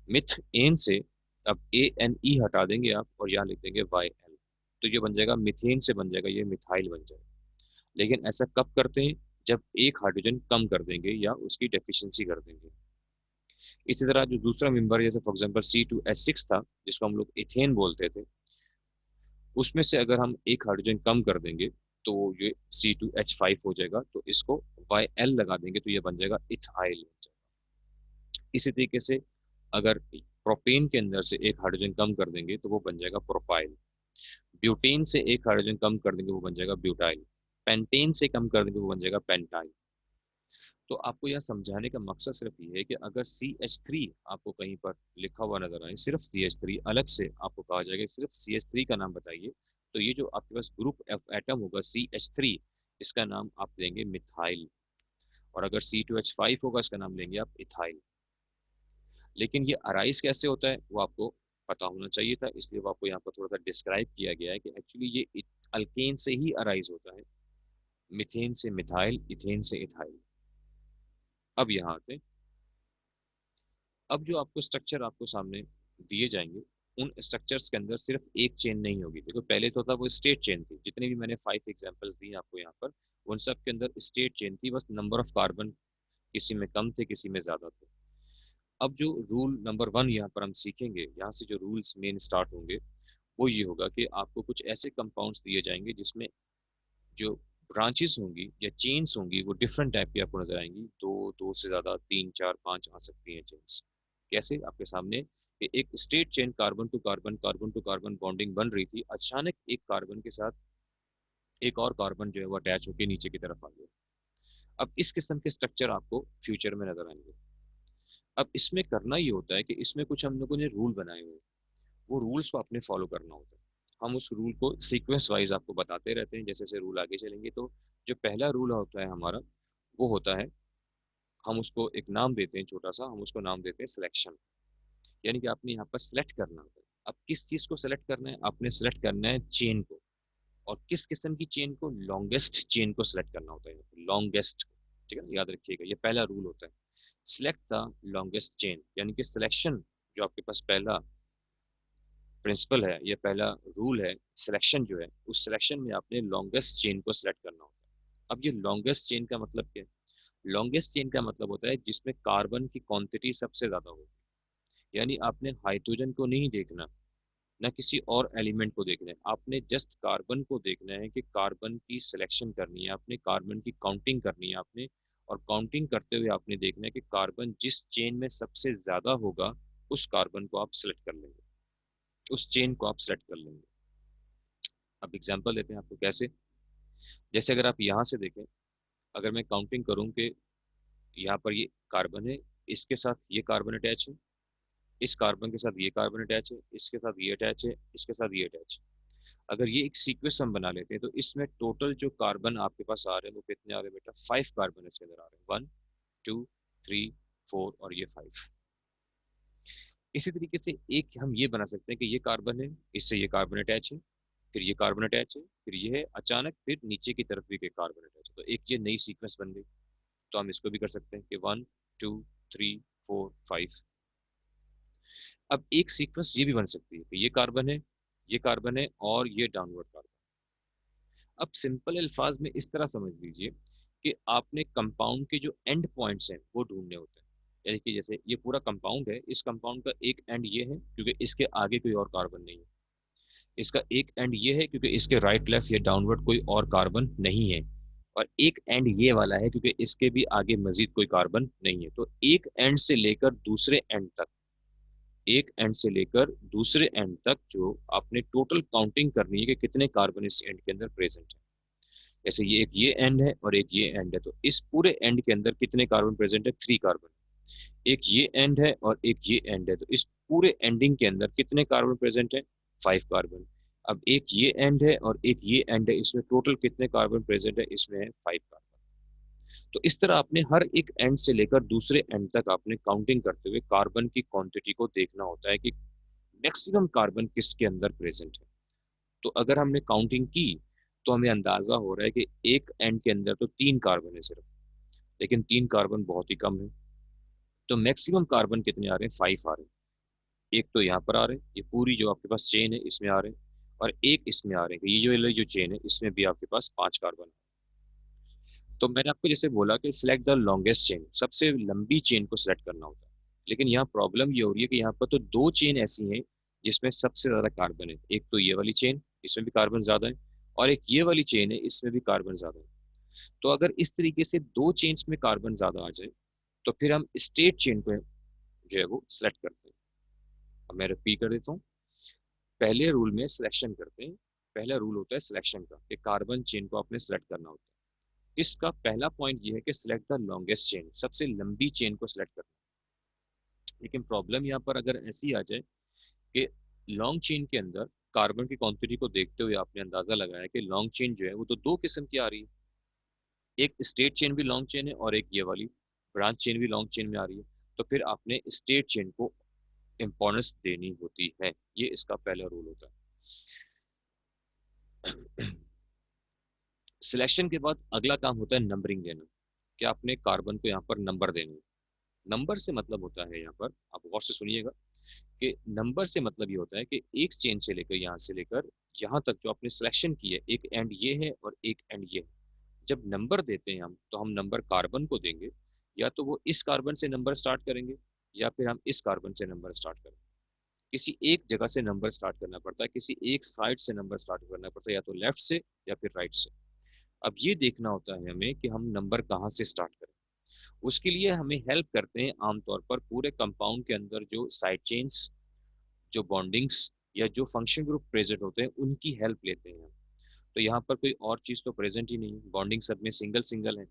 Speaker 1: मिथ एन से अब ए एन ई हटा देंगे आप और यहाँ लिख देंगे वाई एल, तो ये बन जाएगा मिथेन से बन जाएगा ये मिथाइल बन जाएगा। लेकिन ऐसा कब करते हैं, जब एक हाइड्रोजन कम कर देंगे या उसकी डेफिशिएंसी कर देंगे। इसी तरह जो दूसरा मेंबर जैसे फॉर एग्जांपल C2H6 था जिसको हम लोग इथेन बोलते थे, उसमें से अगर हम एक हाइड्रोजन कम कर देंगे तो ये C2H5 हो जाएगा, तो इसको YL लगा देंगे तो ये बन जाएगा इथाइल बन जाएगा। इसी तरीके से अगर प्रोपेन के अंदर से एक हाइड्रोजन कम कर देंगे तो वो बन जाएगा प्रोपाइल। ब्यूटेन से एक हाइड्रोजन कम कर देंगे वो बन जाएगा ब्यूटाइल। पेंटेन से कम कर देंगे वो बन जाएगा पेंटाइल। तो आपको यह समझाने का मकसद सिर्फ ये है कि अगर CH3 आपको कहीं पर लिखा हुआ नजर आए, सिर्फ CH3 अलग से आपको कहा जाएगा सिर्फ CH3 का नाम बताइए, तो ये जो आपके पास ग्रुप एफ एटम होगा CH3, इसका नाम आप देंगे मिथाइल। और अगर C2H5 होगा इसका नाम लेंगे आप इथाइल। लेकिन ये अराइज कैसे होता है वो आपको पता होना चाहिए था, इसलिए वो आपको यहाँ पर थोड़ा सा डिस्क्राइब किया गया है कि एक्चुअली ये अल्केन से ही अराइज होता है, मिथेन से मिथाइल, इथेन से इथाइल। अब यहाँ आते हैं, अब जो आपको स्ट्रक्चर आपको सामने दिए जाएंगे उन स्ट्रक्चर्स के अंदर सिर्फ एक चेन नहीं होगी। देखो पहले तो था वो स्टेट चेन थी, जितने भी मैंने 5 एग्जांपल्स दिए आपको यहाँ पर, उन सब के अंदर स्टेट चेन थी, बस नंबर ऑफ कार्बन किसी में कम थे किसी में ज्यादा थे। अब जो रूल नंबर 1 यहाँ पर हम सीखेंगे, यहाँ से जो रूल्स मेन स्टार्ट होंगे वो ये होगा कि आपको कुछ ऐसे कंपाउंड्स दिए जाएंगे जिसमें जो ब्रांचेस होंगी या चेन्स होंगी वो डिफरेंट टाइप की आपको नजर आएंगी, दो से ज्यादा, तीन चार पांच आ सकती हैं चेन्स। कैसे, आपके सामने कि एक straight chain carbon to carbon bonding बन रही थी, अचानक एक कार्बन के साथ एक और कार्बन जो है वो अटैच होकर नीचे की तरफ आ गया। अब इस किस्म के स्ट्रक्चर आपको फ्यूचर में नजर आएंगे। अब इसमें करना ये होता है कि इसमें कुछ हम लोगों ने रूल बनाए हुए हैं, वो रूल्स को आपने फॉलो करना होता है। हम उस रूल को सीक्वेंस वाइज आपको बताते रहते हैं, जैसे जैसे रूल आगे चलेंगे। तो जो पहला रूल होता है हमारा वो होता है, हम उसको एक नाम देते हैं छोटा सा, हम उसको नाम देते हैं सिलेक्शन। यानी कि आपने यहाँ पर सिलेक्ट करना होता है। अब किस चीज को सिलेक्ट करना है, आपने सिलेक्ट करना है चेन को। और किस किस्म की चेन को, लॉन्गेस्ट चेन को सिलेक्ट करना होता है, लॉन्गेस्ट। ठीक है ना, याद रखिएगा ये पहला रूल होता है, सिलेक्ट द लॉन्गेस्ट चेन। यानी कि सिलेक्शन जो आपके पास पहला प्रिंसिपल है, ये पहला रूल है, सिलेक्शन जो है उस सिलेक्शन में आपने लॉन्गेस्ट चेन को सिलेक्ट करना होता है। अब ये लॉन्गेस्ट चेन का मतलब क्या है, लॉन्गेस्ट चेन का मतलब होता है जिसमें कार्बन की क्वांटिटी सबसे ज्यादा हो। यानी आपने हाइड्रोजन को नहीं देखना, ना किसी और एलिमेंट को देखना है, आपने जस्ट कार्बन को देखना है कि कार्बन की सिलेक्शन करनी है आपने, कार्बन की काउंटिंग करनी है आपने। और काउंटिंग करते हुए आपने देखना है कि कार्बन जिस चेन में सबसे ज्यादा होगा उस कार्बन को आप सिलेक्ट कर लेंगे, उस चेन को आप सिलेक्ट कर लेंगे। अब एग्जांपल देते हैं आपको कैसे। जैसे अगर आप यहाँ से देखें, अगर मैं काउंटिंग करूँ कि यहाँ पर ये कार्बन है, इसके साथ ये कार्बन अटैच है, इस कार्बन के साथ ये कार्बन अटैच है, इसके साथ ये अटैच है, इसके साथ ये अटैच है। अगर ये एक सीक्वेंस हम बना लेते हैं तो इसमें टोटल जो कार्बन आपके पास आ रहे हैं वो कितने आ रहे हैं बेटा, 5 कार्बन इसके अंदर आ रहे हैं, 1 2 3 4 और ये 5। इसी तरीके से एक हम ये बना सकते हैं कि ये कार्बन है, इससे ये कार्बन अटैच है, फिर ये कार्बन अटैच है, फिर ये है अचानक, फिर नीचे की तरफ भी एक कार्बन अटैच है, तो एक ये नई सीक्वेंस बन गई। तो हम इसको भी कर सकते हैं कि 1 2 3 4 5। अब एक सीक्वेंस ये भी बन सकती है कि ये कार्बन है, ये कार्बन है और ये डाउनवर्ड कार्बन। अब सिंपल अल्फाज में इस तरह समझ लीजिए कि आपने कंपाउंड के जो एंड पॉइंट्स हैं वो ढूंढने होते हैं। यानी कि जैसे ये पूरा कंपाउंड है, इस कंपाउंड का एक एंड ये है क्योंकि इसके आगे कोई और कार्बन नहीं है, इसका एक एंड ये है क्योंकि इसके राइट लेफ्ट या डाउनवर्ड कोई और कार्बन नहीं है, और एक एंड ये वाला है क्योंकि इसके भी आगे मजीद कोई कार्बन नहीं है। तो एक एंड से लेकर दूसरे एंड तक, एक एंड से लेकर दूसरे एंड तक जो आपने टोटल काउंटिंग करनी है कि कितने कार्बन इस एंड के अंदर प्रेजेंट है। जैसे ये एक ये एंड है और एक ये एंड है, तो इस पूरे एंड के अंदर कितने कार्बन प्रेजेंट है, 3 कार्बन। एक ये एंड है और एक ये एंड है, तो इस पूरे एंडिंग के अंदर कितने कार्बन प्रेजेंट है, 5 कार्बन। अब एक ये एंड है और एक ये एंड है, इसमें टोटल कितने कार्बन प्रेजेंट है, इसमें है 5 कार्बन। तो इस तरह आपने हर एक एंड से लेकर दूसरे एंड तक आपने काउंटिंग करते हुए कार्बन की क्वांटिटी को देखना होता है कि मैक्सिमम कार्बन किसके अंदर प्रेजेंट है। तो अगर हमने काउंटिंग की तो हमें अंदाजा हो रहा है कि एक एंड के अंदर तो 3 कार्बन है सिर्फ, लेकिन 3 कार्बन बहुत ही कम है। तो मैक्सिमम कार्बन कितने आ रहे हैं, 5 आ रहे हैं। एक तो यहाँ पर आ रहे हैं, ये पूरी जो आपके पास चेन है इसमें आ रहे हैं, और एक इसमें आ रहे हैं, ये जो चेन है इसमें भी आपके पास 5 कार्बन है। तो मैंने आपको जैसे बोला कि सिलेक्ट द लॉन्गेस्ट चेन, सबसे लंबी चेन को सिलेक्ट करना होता है। लेकिन यहाँ प्रॉब्लम ये हो रही है कि यहाँ पर तो 2 चेन ऐसी हैं जिसमें सबसे ज्यादा कार्बन है। एक तो ये वाली चेन, इसमें भी कार्बन ज्यादा है, और एक ये वाली चेन है, इसमें भी कार्बन ज्यादा है। तो अगर इस तरीके से 2 चेन्स में कार्बन ज्यादा आ जाए तो फिर हम स्टेट चेन को जो है वो सिलेक्ट करते हैं। अब मैं रिपीट कर देता हूँ। पहले रूल में सिलेक्शन करते हैं, पहला रूल होता है सिलेक्शन का, कि कार्बन चेन को आपने सेलेक्ट करना होता है। इसका पहला पॉइंट ये है कि सिलेक्ट द लॉन्गेस्ट चेन, सबसे लंबी चेन को सिलेक्ट करना। लेकिन प्रॉब्लम यहाँ पर अगर ऐसी आ जाए कि लॉन्ग चेन के अंदर कार्बन की क्वांटिटी को देखते हुए आपने अंदाजा लगाया कि लॉन्ग चेन जो है वो तो 2 किस्म की आ रही है, एक स्टेट चेन भी लॉन्ग चेन है और एक ये वाली ब्रांच चेन भी लॉन्ग चेन में आ रही है। तो फिर आपने स्टेट चेन को इंपॉर्टेंस देनी होती है, ये इसका पहला रूल होता है। सिलेक्शन के बाद अगला काम होता है नंबरिंग देना, कि आपने कार्बन को यहाँ पर नंबर देना है। नंबर से मतलब होता है, यहाँ पर आप गौर से सुनिएगा, कि नंबर से मतलब ये होता है कि एक चेन से लेकर यहाँ से लेकर यहाँ तक जो आपने सिलेक्शन की है, एक एंड ये है और एक एंड ये है। जब नंबर देते हैं हम, तो हम नंबर कार्बन को देंगे, या तो वो इस कार्बन से नंबर स्टार्ट करेंगे या फिर हम इस कार्बन से नंबर स्टार्ट करेंगे। किसी एक जगह से नंबर स्टार्ट करना पड़ता है, किसी एक साइड से नंबर स्टार्ट करना पड़ता है, या तो लेफ्ट से या फिर राइट से। अब ये देखना होता है हमें कि हम नंबर कहाँ से स्टार्ट करें। उसके लिए हमें हेल्प करते हैं आमतौर पर पूरे कंपाउंड के अंदर जो साइड चेन्स, जो बॉन्डिंग्स या जो फंक्शन ग्रुप प्रेजेंट होते हैं, उनकी हेल्प लेते हैं हम। तो यहाँ पर कोई और चीज़ तो प्रेजेंट ही नहीं है, बॉन्डिंग सब में सिंगल सिंगल है,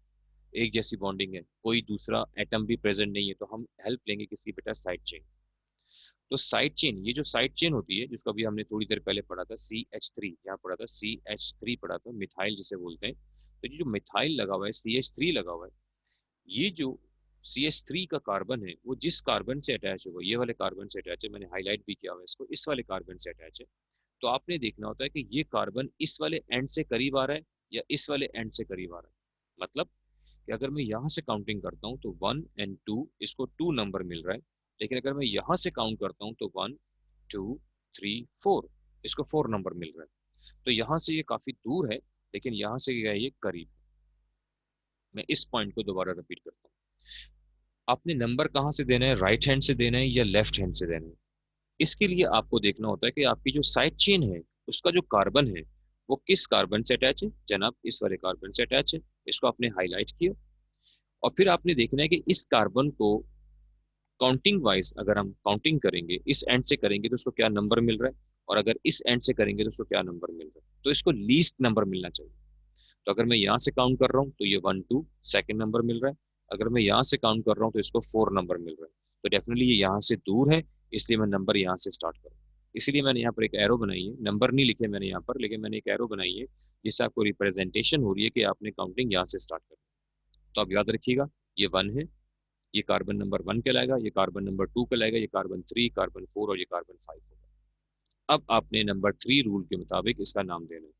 Speaker 1: एक जैसी बॉन्डिंग है, कोई दूसरा एटम भी प्रेजेंट नहीं है, तो हम हेल्प लेंगे किसी बेटा साइड चेन। तो साइड चेन, ये जो साइड चेन होती है जिसको अभी हमने थोड़ी देर पहले पढ़ा था, CH3, यहाँ पढ़ा था CH3, पढ़ा था मिथाइल जिसे बोलते हैं। तो ये जो मिथाइल लगा हुआ है, CH3 लगा हुआ है, ये जो CH3 का कार्बन है वो जिस कार्बन से अटैच होगा, ये वाले कार्बन से अटैच है, मैंने हाईलाइट भी किया हुआ है इसको, इस वाले कार्बन से अटैच है। तो आपने देखना होता है कि ये कार्बन इस वाले एंड से करीब आ रहा है या इस वाले एंड से करीब आ रहा है। मतलब कि अगर मैं यहाँ से काउंटिंग करता हूँ तो 1 और 2, इसको 2 नंबर मिल रहा है। लेकिन अगर मैं यहाँ से काउंट करता हूँ तो 1, 2, 3, 4, इसको 4 नंबर मिल रहा है। तो यहाँ से ये काफी दूर है, लेकिन यहाँ से क्या है, ये करीब है। मैं इस पॉइंट को दोबारा रिपीट करता हूँ। आपने नंबर कहाँ से देना है, राइट हैंड से देना है या लेफ्ट हैंड से देना है। इसके लिए आपको देखना होता है कि आपकी जो साइड चेन है उसका जो कार्बन है वो किस कार्बन से अटैच है। जनाब इस वाले कार्बन से अटैच है, इसको आपने हाईलाइट किया। और फिर आपने देखना है कि इस कार्बन को काउंटिंग वाइज अगर हम काउंटिंग करेंगे, इस एंड से करेंगे तो उसको क्या नंबर मिल रहा है, और अगर इस एंड से करेंगे तो उसको क्या नंबर मिल रहा है। तो इसको लीस्ट नंबर मिलना चाहिए। तो अगर मैं यहाँ से काउंट कर रहा हूँ तो ये 1, 2 सेकेंड नंबर मिल रहा है। अगर मैं यहाँ से काउंट कर रहा हूँ तो इसको 4 नंबर मिल रहा है। तो डेफिनेटली ये यहाँ से दूर है, इसलिए मैं नंबर यहाँ से स्टार्ट करूँ। इसीलिए मैंने यहाँ पर एक एरो बनाई है, नंबर नहीं लिखे मैंने यहाँ पर, लेकिन मैंने एक एरो बनाई है जिससे आपको रिप्रेजेंटेशन हो रही है कि आपने काउंटिंग यहाँ से स्टार्ट करी। तो आप याद रखिएगा, ये 1 है, ये कार्बन नंबर 1 कहलाएगा, ये कार्बन नंबर 2 कहलाएगा, ये कार्बन 3, कार्बन 4 और ये कार्बन 5 होगा। अब आपने नंबर 3 रूल के मुताबिक इसका नाम देना है।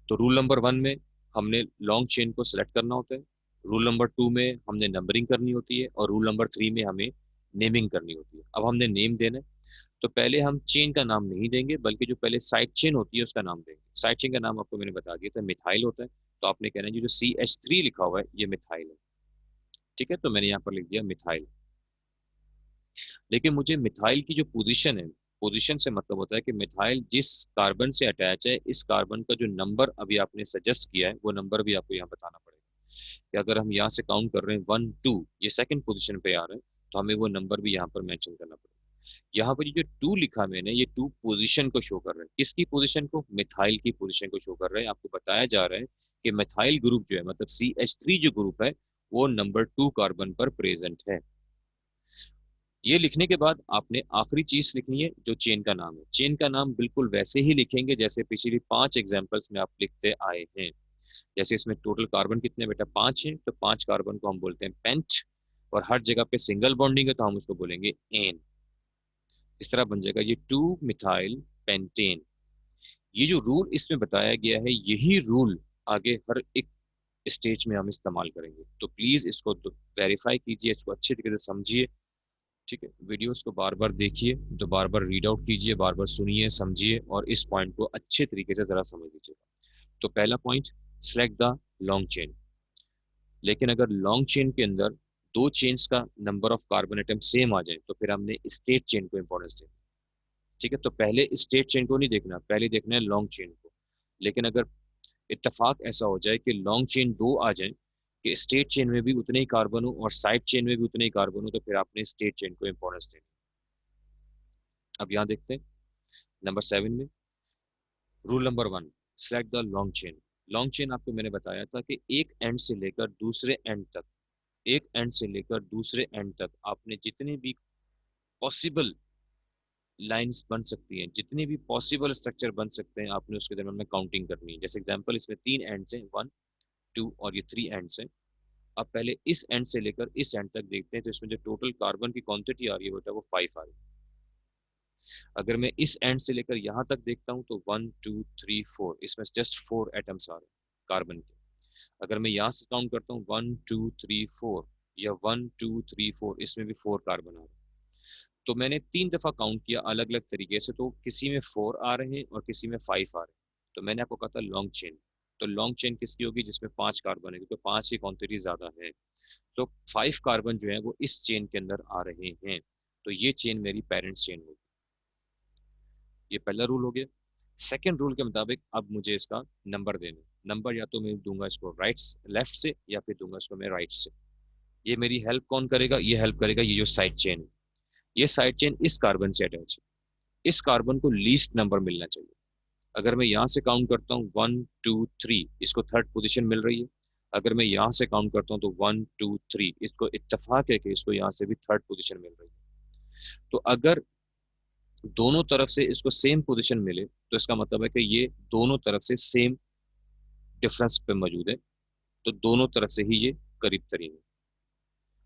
Speaker 1: तो रूल नंबर 1 में हमने लॉन्ग चेन को सिलेक्ट करना होता है, रूल नंबर 2 में हमने नंबरिंग करनी होती है, और रूल नंबर 3 में हमें नेमिंग करनी होती है। अब हमने नेम देना है, तो पहले हम चेन का नाम नहीं देंगे, बल्कि जो पहले साइड चेन होती है उसका नाम देंगे। साइड चेन का नाम आपको मैंने बता दिया था, मिथाइल होता है। तो आपने कहना है, ये जो CH3 लिखा हुआ है ये मिथाइल है। ठीक है, तो मैंने यहाँ पर लिख दिया मिथाइल। लेकिन मुझे मिथाइल की जो पोजीशन है, पोजीशन से मतलब होता है कि मिथाइल जिस कार्बन से अटैच है, इस कार्बन का जो नंबर अभी आपने सजेस्ट किया है वो नंबर भी आपको यहाँ बताना पड़ेगा। कि अगर हम यहाँ से काउंट कर रहे हैं 1, 2, ये सेकंड पोजीशन पे आ रहे हैं, तो हमें वो नंबर भी यहाँ पर मेंशन करना पड़ेगा। यहाँ पर ये जो 2 लिखा मैंने, ये 2 पोजीशन को शो कर रहा है। किसकी पोजीशन को, मिथाइल की पोजीशन को शो कर रहा है। आपको बताया जा रहा है कि मिथाइल ग्रुप जो है, मतलब CH3 जो ग्रुप है, वो नंबर 2 कार्बन पर प्रेजेंट है। ये लिखने के बाद आपने आखिरी चीज लिखनी है जो चेन का नाम है। चेन का नाम बिल्कुल वैसे ही लिखेंगे जैसे पिछली 5 एग्जाम्पल्स में आप लिखते आए हैं। जैसे इसमें टोटल कार्बन कितने बेटा, 5 हैं, तो 5 कार्बन को हम बोलते हैं पेंट। और हर जगह पे सिंगल बॉन्डिंग है तो हम उसको बोलेंगे एन। इस तरह बन जाएगा ये 2 मिथाइल पेंटेन। ये जो रूल इसमें बताया गया है, यही रूल आगे हर एक स्टेज में हम इस्तेमाल करेंगे। तो प्लीज इसको तो वेरीफाई कीजिए, इसको अच्छे तरीके से समझिए। ठीक है, वीडियोस को बार बार देखिए, तो बार बार रीड आउट कीजिए, बार बार सुनिए, समझिए और इस पॉइंट को अच्छे तरीके से जरा समझ लीजिए। तो पहला point, select the long chain. लेकिन अगर लॉन्ग चेन के अंदर दो चेन्स का number of carbon atom same आ जाए तो फिर हमने स्टेट चेन को इंपॉर्टेंस देना। ठीक है, तो पहले स्टेट चेन को नहीं देखना, पहले देखना है लॉन्ग चेन को। लेकिन अगर इत्तेफाक ऐसा हो जाए कि लॉन्ग चेन दो आ जाए, कि स्टेट चेन में भी उतने ही कार्बन हो और साइड चेन में भी उतने ही कार्बन हो, तो फिर आपने स्टेट चेन को इंपॉर्टेंस देनी। अब यहाँ देखते हैं नंबर 7 में, rule number 1, select the long chain. Long chain आपको मैंने बताया था कि एक एंड से लेकर दूसरे एंड तक, एक एंड से लेकर दूसरे एंड तक आपने जितने भी पॉसिबल लाइंस बन सकती हैं, जितने भी पॉसिबल स्ट्रक्चर बन सकते हैं, आपने उसके दरम्यान में काउंटिंग करनी है। जैसे एग्जांपल, इसमें 3 एंड्स हैं, 1 2 और ये 3 एंड्स हैं। अब पहले इस एंड से लेकर इस एंड तक देखते हैं, तो इसमें जो टोटल कार्बन की क्वांटिटी आ रही है बेटा वो 5 आ रही है। अगर मैं इस एंड से लेकर यहाँ तक देखता हूँ तो 1 2 3 4, इसमें जस्ट 4 एटम्स आ रहे हैं कार्बन के। अगर मैं यहाँ से काउंट करता हूँ 1 2 3 4 या 1 2 3 4, इसमें भी 4 कार्बन आ रहे हैं। तो मैंने 3 दफा काउंट किया अलग अलग तरीके से, तो किसी में 4 आ रहे हैं और किसी में 5 आ रहे हैं। तो मैंने आपको कहा था लॉन्ग चेन। तो लॉन्ग चेन किसकी होगी? जिसमें 5 कार्बन है, क्योंकि 5 की क्वांटिटी ज्यादा है। तो 5 कार्बन जो है वो इस चेन के अंदर आ रहे हैं, तो ये चेन मेरी पेरेंट्स चेन होगी। ये पहला रूल हो गया। सेकेंड रूल के मुताबिक अब मुझे इसका नंबर देना। नंबर या तो मैं दूंगा इसको राइट लेफ्ट से, या फिर दूंगा इसको मैं राइट से। ये मेरी हेल्प कौन करेगा? ये हेल्प करेगा ये जो साइड चेन है। ये साइड चेन इस कार्बन से अटैच है, इस कार्बन को लीस्ट नंबर मिलना चाहिए। अगर मैं यहाँ से काउंट करता हूँ 1 2 3, इसको थर्ड पोजीशन मिल रही है। अगर मैं यहाँ से काउंट करता हूँ तो 1 2 3, इसको इत्तेफाक है कि इसको यहाँ से भी थर्ड पोजीशन मिल रही है। तो अगर दोनों तरफ से इसको सेम पोजीशन मिले, तो इसका मतलब है कि ये दोनों तरफ से सेम डिफरेंस पे मौजूद है, तो दोनों तरफ से ही ये करीब तरीन है।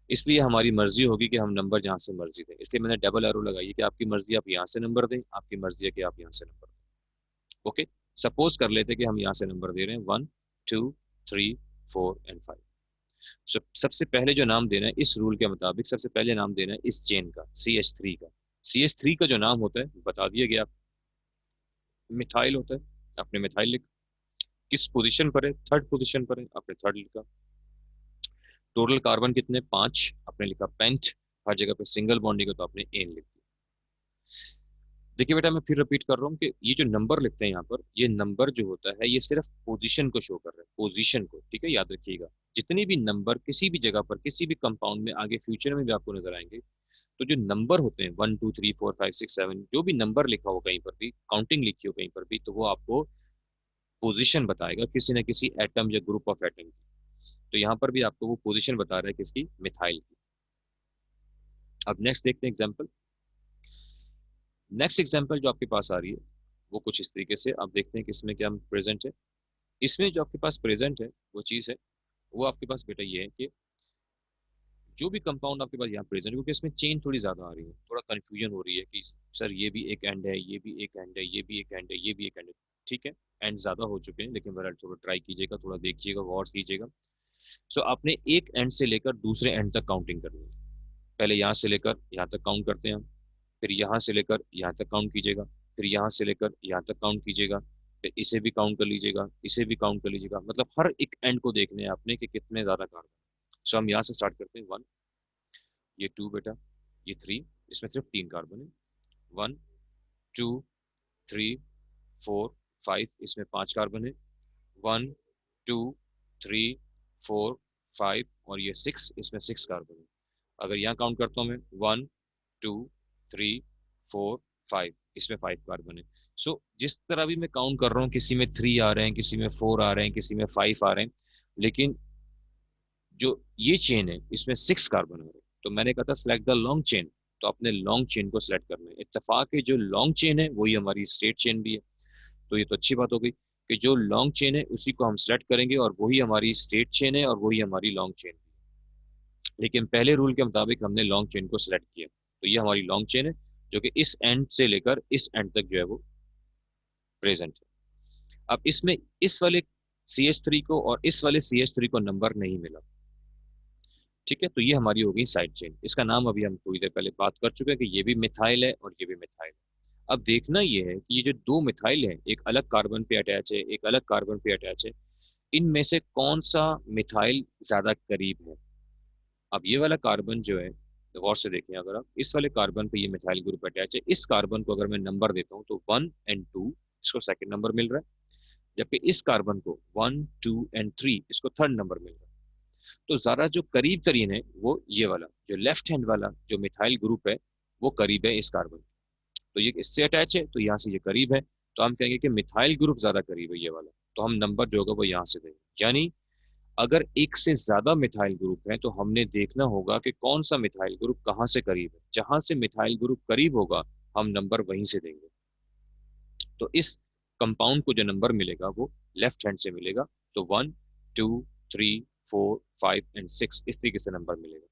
Speaker 1: इसलिए हमारी मर्जी होगी कि हम नंबर जहाँ से मर्जी दें। इसलिए मैंने डबल एरो लगाई है कि आपकी मर्जी आप यहाँ से नंबर दें, आपकी मर्जी है कि आप यहाँ से नंबर दें। ओके, सपोज कर लेते हैं कि हम यहाँ से नंबर दे रहे हैं 1 2 3 4 एंड 5। सबसे पहले जो नाम देना है इस रूल के मुताबिक, सबसे पहले नाम देना है इस चेन का, CH3 का। CH3 का जो नाम होता है बता दिया गया, मिथाइल होता है। आपने मिथाइल लिखा। किस पोजीशन पर है? थर्ड पोजीशन पर है, आपने थर्ड लिखा। टोटल कार्बन कितने? 5, आपने लिखा पेंट। हर जगह पे सिंगल बॉन्डिंग है तो आपने एन लिख दिया। देखिए बेटा, मैं फिर रिपीट कर रहा हूँ कि ये जो नंबर लिखते हैं यहाँ पर, ये नंबर जो होता है ये सिर्फ पोजीशन को शो कर रहा है, पोजीशन को। ठीक है, याद रखिएगा। जितने भी नंबर किसी भी जगह पर किसी भी कंपाउंड में आगे फ्यूचर में भी आपको नजर आएंगे, तो जो नंबर होते हैं 1 2 3 4 5 6 7, जो भी नंबर लिखा हो कहीं पर भी, काउंटिंग लिखी हो कहीं पर भी, तो वो आपको पोजीशन बताएगा किसी न किसी एटम या ग्रुप ऑफ एटम की। तो यहाँ पर भी आपको वो पोजीशन बता रहा है किसकी? मिथाइल की। अब नेक्स्ट देखते हैं एग्जाम्पल। नेक्स्ट एग्जाम्पल जो आपके पास आ रही है वो कुछ इस तरीके से, आप देखते हैं कि इसमें क्या प्रेजेंट है। इसमें जो आपके पास प्रेजेंट है वो चीज़ है, वो आपके पास बेटा ये है कि जो भी कंपाउंड आपके पास यहाँ प्रेजेंट है, क्योंकि इसमें चेन थोड़ी ज्यादा आ रही है, थोड़ा कंफ्यूजन हो रही है कि सर ये भी एक एंड है, ये भी एक एंड है, ये भी एक एंड है, ये भी एक एंड है। ठीक है, एंड ज्यादा हो चुके हैं, लेकिन बहरहाल थोड़ा ट्राई कीजिएगा, थोड़ा देखिएगा, गौर कीजिएगा। सो आपने एक एंड से लेकर दूसरे एंड तक काउंटिंग करनी है। पहले यहाँ से लेकर यहाँ तक काउंट करते हैं हम, फिर यहाँ से लेकर यहाँ तक काउंट कीजिएगा, फिर यहाँ से लेकर यहाँ तक काउंट कीजिएगा, फिर इसे भी काउंट कर लीजिएगा, इसे भी काउंट कर लीजिएगा। मतलब हर एक एंड को देखने हैं आपने कि कितने ज्यादा कार्बन। सो हम यहाँ से स्टार्ट करते हैं 1, ये 2 बेटा, ये 3, इसमें सिर्फ 3 कार्बन है। 1 2 3 4 5, इसमें 5 कार्बन है। 1 2 3 4 5 और ये 6, इसमें 6 कार्बन है। अगर यहाँ काउंट करता हूँ मैं 1 2 3 4 5, इसमें 5 कार्बन है। सो जिस तरह भी मैं काउंट कर रहा हूँ, किसी में 3 आ रहे हैं, किसी में 4 आ रहे हैं, किसी में 5 आ रहे हैं, लेकिन जो ये चेन है इसमें 6 कार्बन आ रहे हैं। तो मैंने कहा था सिलेक्ट द लॉन्ग चेन, तो आपने लॉन्ग चेन को सिलेक्ट करना है। इत्तेफाक है जो लॉन्ग चेन है वही हमारी स्ट्रेट चेन भी है। तो ये तो अच्छी बात हो गई कि जो लॉन्ग चेन है उसी को हम सेलेक्ट करेंगे और वही हमारी स्ट्रेट चेन है और वही हमारी लॉन्ग चेन है। लेकिन पहले रूल के मुताबिक हमने लॉन्ग चेन को सिलेक्ट किया, तो ये हमारी लॉन्ग चेन है। जो कि इस एंड से लेकर इस एंड तक जो है वो प्रेजेंट है। अब इसमें इस वाले CH3 को और इस वाले CH3 को नंबर नहीं मिला। ठीक है, तो ये हमारी हो गई साइड चेन। इसका नाम अभी हम थोड़ी देर पहले बात कर चुके हैं कि ये भी मिथाइल है और ये भी मिथाइल है। अब देखना ये है कि ये जो दो मिथाइल है, एक अलग कार्बन पे अटैच है, एक अलग कार्बन पे अटैच है, इनमें से कौन सा मिथाइल ज्यादा करीब है। अब ये वाला कार्बन जो है, गौर से देखें, अगर आप इस वाले कार्बन पे ये मिथाइल ग्रुप अटैच है, इस कार्बन को अगर मैं नंबर देता हूँ तो 1 और 2 इसको सेकंड नंबर मिल रहा है, जबकि इस कार्बन को 1, 2 और 3 इसको थर्ड नंबर मिल रहा है। तो ज्यादा जो करीब तरीन है वो ये वाला जो लेफ्ट हैंड वाला जो मिथाइल ग्रुप है, वो करीब है इस कार्बन। तो ये इससे अटैच है तो यहाँ से ये करीब है, तो हम कहेंगे कि मिथाइल ग्रुप ज्यादा करीब है ये वाला। तो हम नंबर जो होगा वो यहाँ से देंगे। यानी अगर एक से ज्यादा मिथाइल ग्रुप है तो हमने देखना होगा कि कौन सा मिथाइल ग्रुप कहाँ से करीब है। जहां से मिथाइल ग्रुप करीब होगा हम नंबर वहीं से देंगे। तो इस कंपाउंड को जो नंबर मिलेगा वो लेफ्ट हैंड से मिलेगा। तो 1, 2, 3, 4, 5 और 6 इस तरीके से नंबर मिलेगा।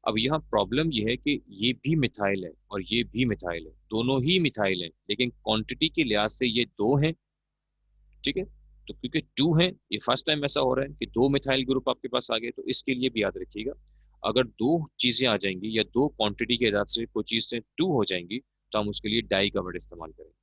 Speaker 1: अब यहाँ प्रॉब्लम ये है कि ये भी मिथाइल है और ये भी मिथाइल है, दोनों ही मिथाइल है, लेकिन क्वांटिटी के लिहाज से ये दो हैं। ठीक है, तो क्योंकि टू है, ये फर्स्ट टाइम ऐसा हो रहा है कि दो मिथाइल ग्रुप आपके पास आ गए, तो इसके लिए भी याद रखिएगा, अगर दो चीजें आ जाएंगी या दो क्वांटिटी के हिसाब से कोई चीज से टू हो जाएंगी तो हम उसके लिए डाई का वर्ड इस्तेमाल करेंगे।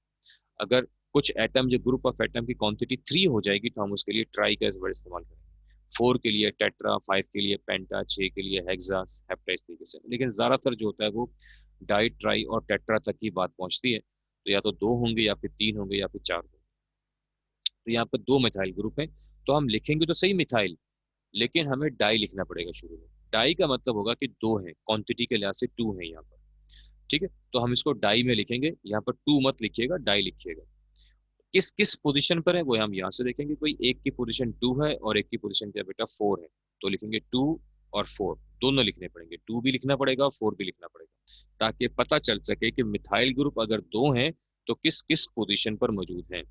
Speaker 1: अगर कुछ एटम जो ग्रुप ऑफ एटम की क्वांटिटी 3 हो जाएगी तो हम उसके लिए ट्राई का वर्ड इस्तेमाल करेंगे। 4 के लिए टेट्रा, 5 के लिए पेंटा, 6 के लिए हेक्सा, हेप्टा, इस तरीके से। लेकिन ज्यादातर जो होता है वो डाई, ट्राई और टेट्रा तक की बात पहुंचती है, तो या तो दो होंगे या फिर तीन होंगे या फिर चार होंगे। तो यहाँ पर दो मिथाइल ग्रुप है, तो हम लिखेंगे तो सही मिथाइल, लेकिन हमें डाई लिखना पड़ेगा शुरू में। डाई का मतलब होगा कि दो है, क्वांटिटी के लिहाज से टू है यहाँ पर। ठीक है, तो हम इसको डाई में लिखेंगे, यहाँ पर टू मत लिखिएगा, डाई लिखिएगा। किस किस पोजीशन पर है वो हम यहाँ से देखेंगे। कोई एक की पोजीशन टू है और एक की पोजीशन क्या बेटा फोर है, तो लिखेंगे 2 और 4, दोनों लिखने पड़ेंगे, टू भी लिखना पड़ेगा और फोर भी लिखना पड़ेगा, ताकि पता चल सके कि मिथाइल ग्रुप अगर दो हैं तो किस किस पोजीशन पर मौजूद हैं।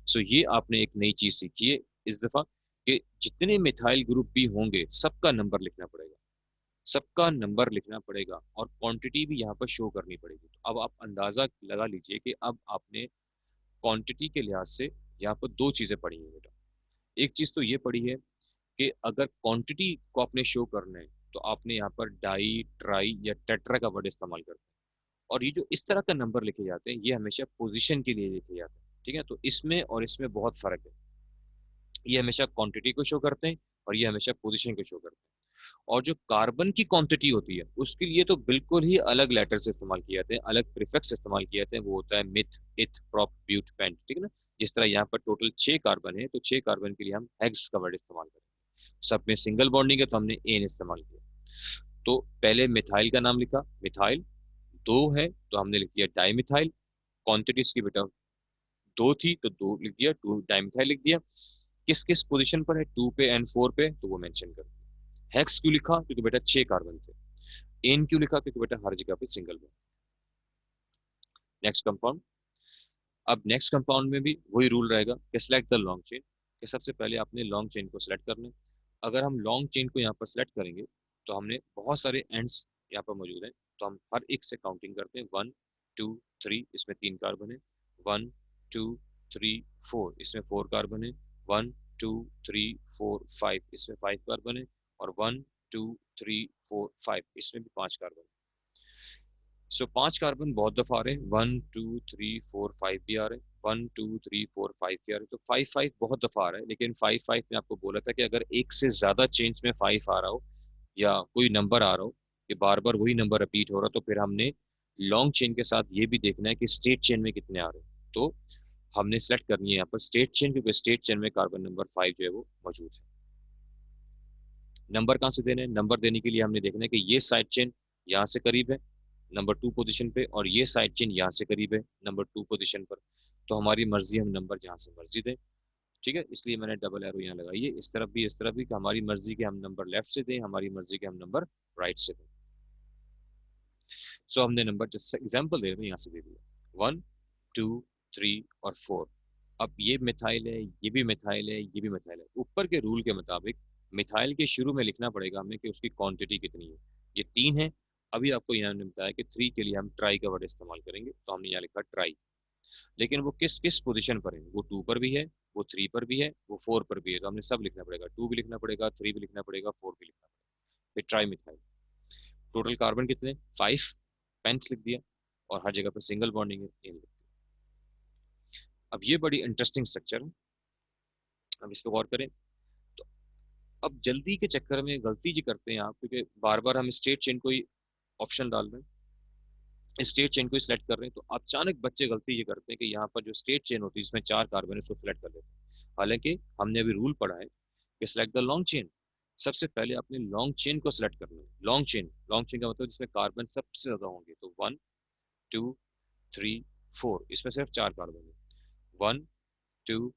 Speaker 1: सो ये आपने एक नई चीज सीखी है इस दफा, कि जितने मिथाइल ग्रुप भी होंगे सबका नंबर लिखना पड़ेगा, सबका नंबर लिखना पड़ेगा और क्वांटिटी भी यहाँ पर शो करनी पड़ेगी। तो अब आप अंदाजा लगा लीजिए कि अब आपने क्वांटिटी के लिहाज से यहाँ पर दो चीजें पढ़ी हैं बेटा। एक चीज तो ये पढ़ी है कि अगर क्वांटिटी को आपने शो करना है तो आपने यहाँ पर डाई, ट्राई या टेट्रा का वर्ड इस्तेमाल करना है। और ये जो इस तरह का नंबर लिखे जाते हैं ये हमेशा पोजीशन के लिए लिखे जाते हैं। ठीक है, तो इसमें और इसमें बहुत फर्क है। ये हमेशा क्वांटिटी को शो करते हैं और ये हमेशा पोजीशन को शो करते हैं। और जो कार्बन की क्वांटिटी होती है उसके लिए तो बिल्कुल ही अलग लेटर्स इस्तेमाल किए जाते हैं, अलग प्रीफिक्स इस्तेमाल किए जाते हैं। वो होता है मिथ, इथ, प्रोप, ब्यूट, पेंट। ठीक है ना, जिस तरह यहाँ पर टोटल 6 कार्बन है तो 6 कार्बन के लिए हम हेक्स का वर्ड इस्तेमाल करें। सब में सिंगल बॉन्डिंग है तो हमने एन इस्तेमाल किया। तो पहले मिथाइल का नाम लिखा, मिथाइल। दो है तो हमने लिख दिया डाई मिथाइल। क्वांटिटी इसकी बेटा दो थी तो दो लिख दिया, टू डाई मिथाइल लिख दिया। किस किस पोजीशन पर है, टू पे एंड फोर पे, तो वो मेंशन कर दिया। हेक्स क्यों लिखा, क्योंकि बेटा 6 कार्बन थे। एन क्यों लिखा, क्योंकि बेटा हर जगह पे सिंगल बॉन्ड। Next compound. अब नेक्स्ट कंपाउंड में भी वही रूल रहेगा कि सेलेक्ट द लॉन्ग चेन, कि सबसे पहले आपने लॉन्ग चेन को सिलेक्ट करना है। अगर हम लॉन्ग चेन को यहाँ पर सिलेक्ट करेंगे तो हमने बहुत सारे एंड्स यहाँ पर मौजूद हैं, तो हम हर एक से काउंटिंग करते हैं। 1, 2, 3 इसमें 3 कार्बन है। 1, 2, 3, 4 इसमें 4 कार्बन है। 1, 2, 3, 4, 5 इसमें 5 कार्बन है। और 1, 2, 3, 4, 5 इसमें भी 5 कार्बन। सो 5 कार्बन बहुत दफा आ रहे हैं, 1, 2, 3, 4, 5 भी आ रहे हैं, 1, 2, 3, 4, 5 भी आ रहे हैं। तो 5 5 बहुत दफा आ रहा है, लेकिन 5 5 में आपको बोला था कि अगर एक से ज्यादा चेंज में 5 आ रहा हो या कोई नंबर आ रहा हो कि बार बार वही नंबर रिपीट हो रहा, तो फिर हमने लॉन्ग चेन के साथ ये भी देखना है कि स्टेट चेन में कितने आ रहे हैं। तो हमने सेलेक्ट करनी है यहाँ पर स्टेट चेन, क्योंकि स्टेट चेन में कार्बन नंबर 5 जो है वो मौजूद है। नंबर कहाँ से देने हैं, नंबर देने के लिए हमने देखना है कि ये साइड चेन यहाँ से करीब है नंबर 2 पोजीशन पे, और ये साइड चेन यहाँ से करीब है नंबर 2 पोजीशन पर। तो हमारी मर्जी, हम नंबर जहाँ से मर्जी दें। ठीक है, इसलिए मैंने डबल एरो यहाँ लगाई है, इस तरफ भी इस तरफ भी, कि हमारी मर्जी के हम नंबर लेफ्ट से दें, हमारी मर्जी के हम नंबर राइट से दें। सो हमने नंबर जैसे एग्जाम्पल दे रहे हैं यहाँ से दे दिया 1, 2, 3 और 4। अब ये मिथाइल है, ये भी मिथाइल है, ये भी मिथाइल है। ऊपर के रूल के मुताबिक मिथाइल के शुरू में लिखना पड़ेगा हमें कि उसकी क्वांटिटी कितनी है। ये 3 है अभी आपको यहाँ ने बताया कि 3 के लिए हम ट्राई का वर्ड इस्तेमाल करेंगे, तो हमने यहाँ लिखा ट्राई। लेकिन वो किस किस पोजीशन पर है, वो 2 पर भी है, वो 3 पर भी है, वो 4 पर भी है, तो हमने सब लिखना पड़ेगा, 2 भी लिखना पड़ेगा, 3 भी लिखना पड़ेगा, 4 भी लिखना पड़ेगा। फिर ट्राई मिथाइल। टोटल कार्बन कितने, 5, पेंट्स लिख दिया, और हर जगह पर सिंगल बॉन्डिंग है, इन लिख दिया। अब ये बड़ी इंटरेस्टिंग स्ट्रक्चर है, अब इस पर गौर करें। तो अब जल्दी के चक्कर में गलती जी करते हैं आप, क्योंकि बार बार हम स्टेट चेन को ही ऑप्शन डाल रहे हैं, स्टेट चेन को ही सिलेक्ट कर रहे हैं, तो अचानक बच्चे गलती ये करते हैं कि यहाँ पर जो स्टेट चेन होती है इसमें 4 कार्बन है, उसको सिलेक्ट कर लेते हैं। हालांकि हमने अभी रूल पढ़ा है कि सिलेक्ट द लॉन्ग चेन। सबसे पहले आपने लॉन्ग चेन को सिलेक्ट करना है। लॉन्ग चेन का मतलब जिसमें कार्बन सबसे ज्यादा होंगे, तो 1 2 3 4, इसमें सिर्फ 4 कार्बन है। 1 2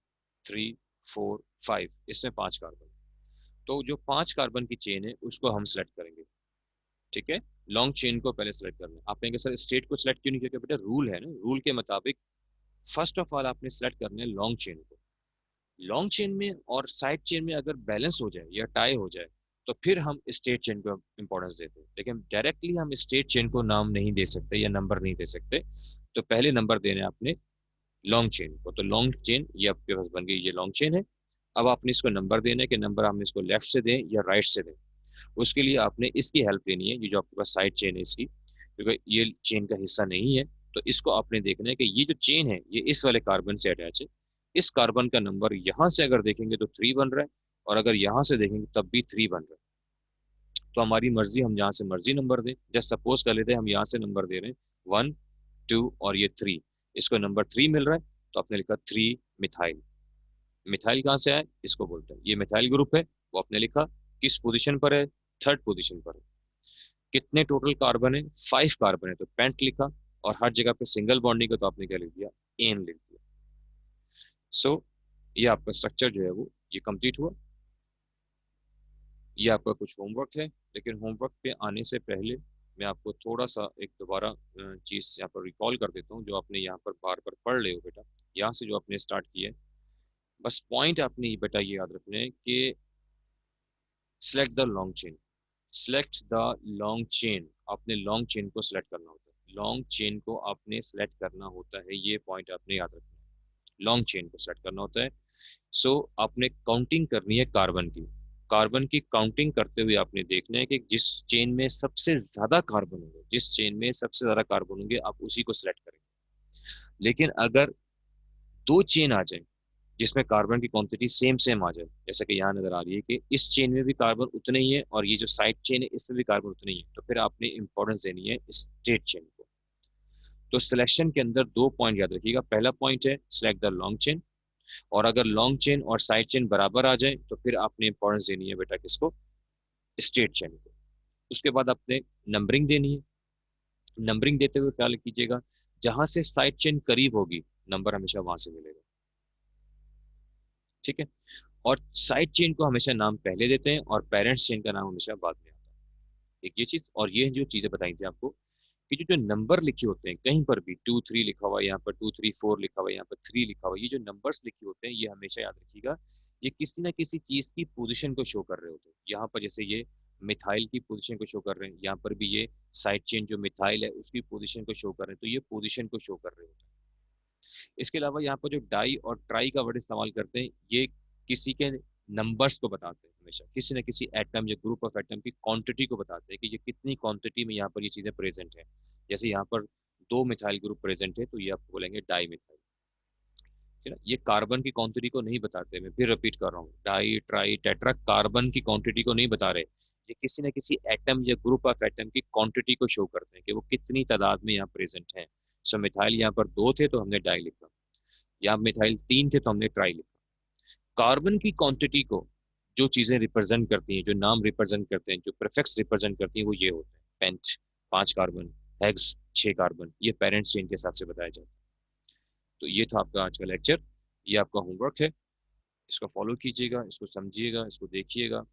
Speaker 1: 3 4 5, इसमें 5 कार्बन। तो जो 5 कार्बन की चेन है उसको हम सिलेक्ट करेंगे। ठीक है, लॉन्ग चेन को पहले सेलेक्ट करना है। आपने सर स्टेट को सिलेक्ट क्यों नहीं किया? बेटा रूल है ना, रूल के मुताबिक फर्स्ट ऑफ ऑल आपने सेलेक्ट करना है लॉन्ग चेन को। लॉन्ग चेन में और साइड चेन में अगर बैलेंस हो जाए या टाई हो जाए, तो फिर हम स्टेट चेन को इंपॉर्टेंस देते हैं। लेकिन डायरेक्टली हम स्टेट चेन को नाम नहीं दे सकते या नंबर नहीं दे सकते, तो पहले नंबर देने हैं आपने लॉन्ग चेन को। तो लॉन्ग चेन ये आपके पास बन गई, ये लॉन्ग चेन है। अब आपने इसको नंबर देना है कि नंबर आपने इसको लेफ्ट से दें या राइट से दें। उसके लिए आपने इसकी हेल्प लेनी है, ये जो आपके पास साइड चेन है इसकी, क्योंकि ये चेन का हिस्सा नहीं है। तो इसको आपने देखना है कि ये जो चेन है ये इस वाले कार्बन से अटैच है। इस कार्बन का नंबर यहाँ से अगर देखेंगे तो 3 बन रहा है, और अगर यहाँ से देखेंगे तब भी 3 बन रहा है। तो हमारी मर्जी, हम जहाँ से मर्जी नंबर दें। जस्ट सपोज कर लेते हैं हम यहाँ से नंबर दे रहे हैं 1 2 और ये 3, इसको नंबर 3 मिल रहा है, तो आपने लिखा 3 मिथाइल। मिथाइल कहाँ से आए, इसको बोलते हैं, ये मिथाइल ग्रुप है। वो आपने लिखा किस पोजीशन पर है, थर्ड पोजीशन पर है। कितने टोटल कार्बन है, 5 कार्बन है, तो पेंट लिखा। और हर जगह पे सिंगल बॉन्डिंग है, तो आपने क्या लिख दिया, एन लिख दिया। सो ये आपका स्ट्रक्चर जो है वो ये कंप्लीट हुआ। ये आपका कुछ होमवर्क है, लेकिन होमवर्क पे आने से पहले मैं आपको थोड़ा सा एक दोबारा चीज यहाँ पर रिकॉल कर देता हूँ, जो आपने यहाँ पर बार बार पढ़ ले हो बेटा। यहाँ से जो आपने स्टार्ट किया है, बस पॉइंट आपने ये बेटा ये याद रखना है कि select the long chain. Select the long chain, आपने लॉन्ग चेन को सिलेक्ट करना होता है, लॉन्ग चेन को आपने सिलेक्ट करना होता है, ये पॉइंट आपने याद रखना है, लॉन्ग चेन को सिलेक्ट करना होता है। सो आपने काउंटिंग करनी है कार्बन की। कार्बन की काउंटिंग करते हुए आपने देखना है कि जिस चेन में सबसे ज्यादा कार्बन होंगे, जिस चेन में सबसे ज्यादा कार्बन होंगे आप उसी को सिलेक्ट करेंगे। लेकिन अगर दो चेन आ जाए जिसमें कार्बन की क्वांटिटी सेम सेम आ जाए, जैसे कि यहाँ नजर आ रही है कि इस चेन में भी कार्बन उतने ही है और ये जो साइड चेन है इसमें भी कार्बन उतने ही है, तो फिर आपने इंपॉर्टेंस देनी है स्ट्रेट चेन को। तो सिलेक्शन के अंदर 2 पॉइंट याद रखिएगा। पहला पॉइंट है सिलेक्ट द लॉन्ग चेन, और अगर लॉन्ग चेन और साइड चेन बराबर आ जाए तो फिर आपने इंपॉर्टेंस देनी है बेटा किसको, स्ट्रेट चेन को। उसके बाद आपने नंबरिंग देनी है। नंबरिंग देते हुए क्या कीजिएगा, जहां से साइड चेन करीब होगी नंबर हमेशा वहां से मिलेगा। ठीक है, और साइड चेन को हमेशा नाम पहले देते हैं और पेरेंट्स चेन का नाम हमेशा बाद में आता है। एक ये चीज, और ये जो चीजें बताई थी आपको कि जो जो नंबर लिखे होते हैं कहीं पर भी 2 3 लिखा हुआ है, यहाँ पर 2 3 4 लिखा हुआ है, यहाँ पर 3 लिखा हुआ है, ये जो नंबर्स लिखे होते हैं ये हमेशा याद रखिएगा, ये किसी ना किसी चीज की पोजीशन को शो कर रहे होते हैं। यहाँ पर जैसे ये मिथाइल की पोजीशन को शो कर रहे हैं, यहाँ पर भी ये साइड चेन जो मिथाइल है उसकी पोजीशन को शो कर रहे हैं, तो ये पोजीशन को शो कर रहे होते हैं। इसके अलावा यहाँ पर जो डाई और ट्राई का वर्ड इस्तेमाल करते हैं, ये किसी के नंबर्स को बताते हैं, हमेशा किसी न किसी एटम या ग्रुप ऑफ एटम की क्वांटिटी को बताते हैं कि ये कितनी क्वांटिटी में यहाँ पर ये चीजें प्रेजेंट है। जैसे यहाँ पर 2 मिथाइल ग्रुप प्रेजेंट है, तो ये आपको बोलेंगे डाई मिथाइल। ठीक है, ये कार्बन की क्वांटिटी को नहीं बताते, मैं फिर रिपीट कर रहा हूँ, डाई ट्राई टेट्रा कार्बन की क्वांटिटी को नहीं बता रहे, ये किसी न किसी एटम या ग्रुप ऑफ एटम की क्वांटिटी को शो करते हैं कि वो कितनी तादाद में यहाँ प्रेजेंट है। सो मिथाइल यहाँ पर 2 थे तो हमने डाई लिखा, या मिथाइल 3 थे तो हमने ट्राई लिखा। कार्बन की क्वांटिटी को जो चीजें रिप्रेजेंट करती हैं, जो नाम रिप्रेजेंट करते हैं, जो प्रीफिक्स रिप्रेजेंट करती हैं, वो ये होते हैं, पेंट 5 कार्बन, हेक्स 6 कार्बन, ये पेरेंट्स चेन के हिसाब से बताया जाता है। तो ये था आपका आज का लेक्चर, ये आपका होमवर्क है, इसको फॉलो कीजिएगा, इसको समझिएगा, इसको देखिएगा।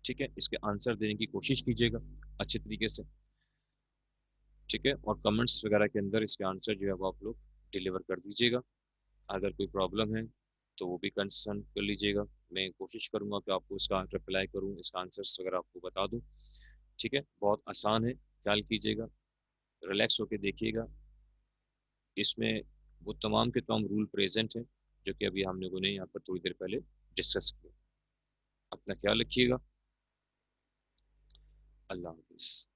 Speaker 1: ठीक है, इसके आंसर देने की कोशिश कीजिएगा अच्छे तरीके से। ठीक है, और कमेंट्स वगैरह के अंदर इसके आंसर जो है वो आप लोग डिलीवर कर दीजिएगा। अगर कोई प्रॉब्लम है तो वो भी कंसर्न कर लीजिएगा, मैं कोशिश करूंगा कि आपको इसका रिप्लाई करूं, इसका आंसर्स वगैरह आपको बता दूं। ठीक है, बहुत आसान है, ख्याल कीजिएगा, रिलैक्स होके देखिएगा। इसमें वो तमाम के तमाम रूल प्रेजेंट हैं जो कि अभी हम लोगों ने यहाँ पर थोड़ी देर पहले डिस्कस किया। अपना ख्याल रखिएगा। अल्लाह हाफिज़।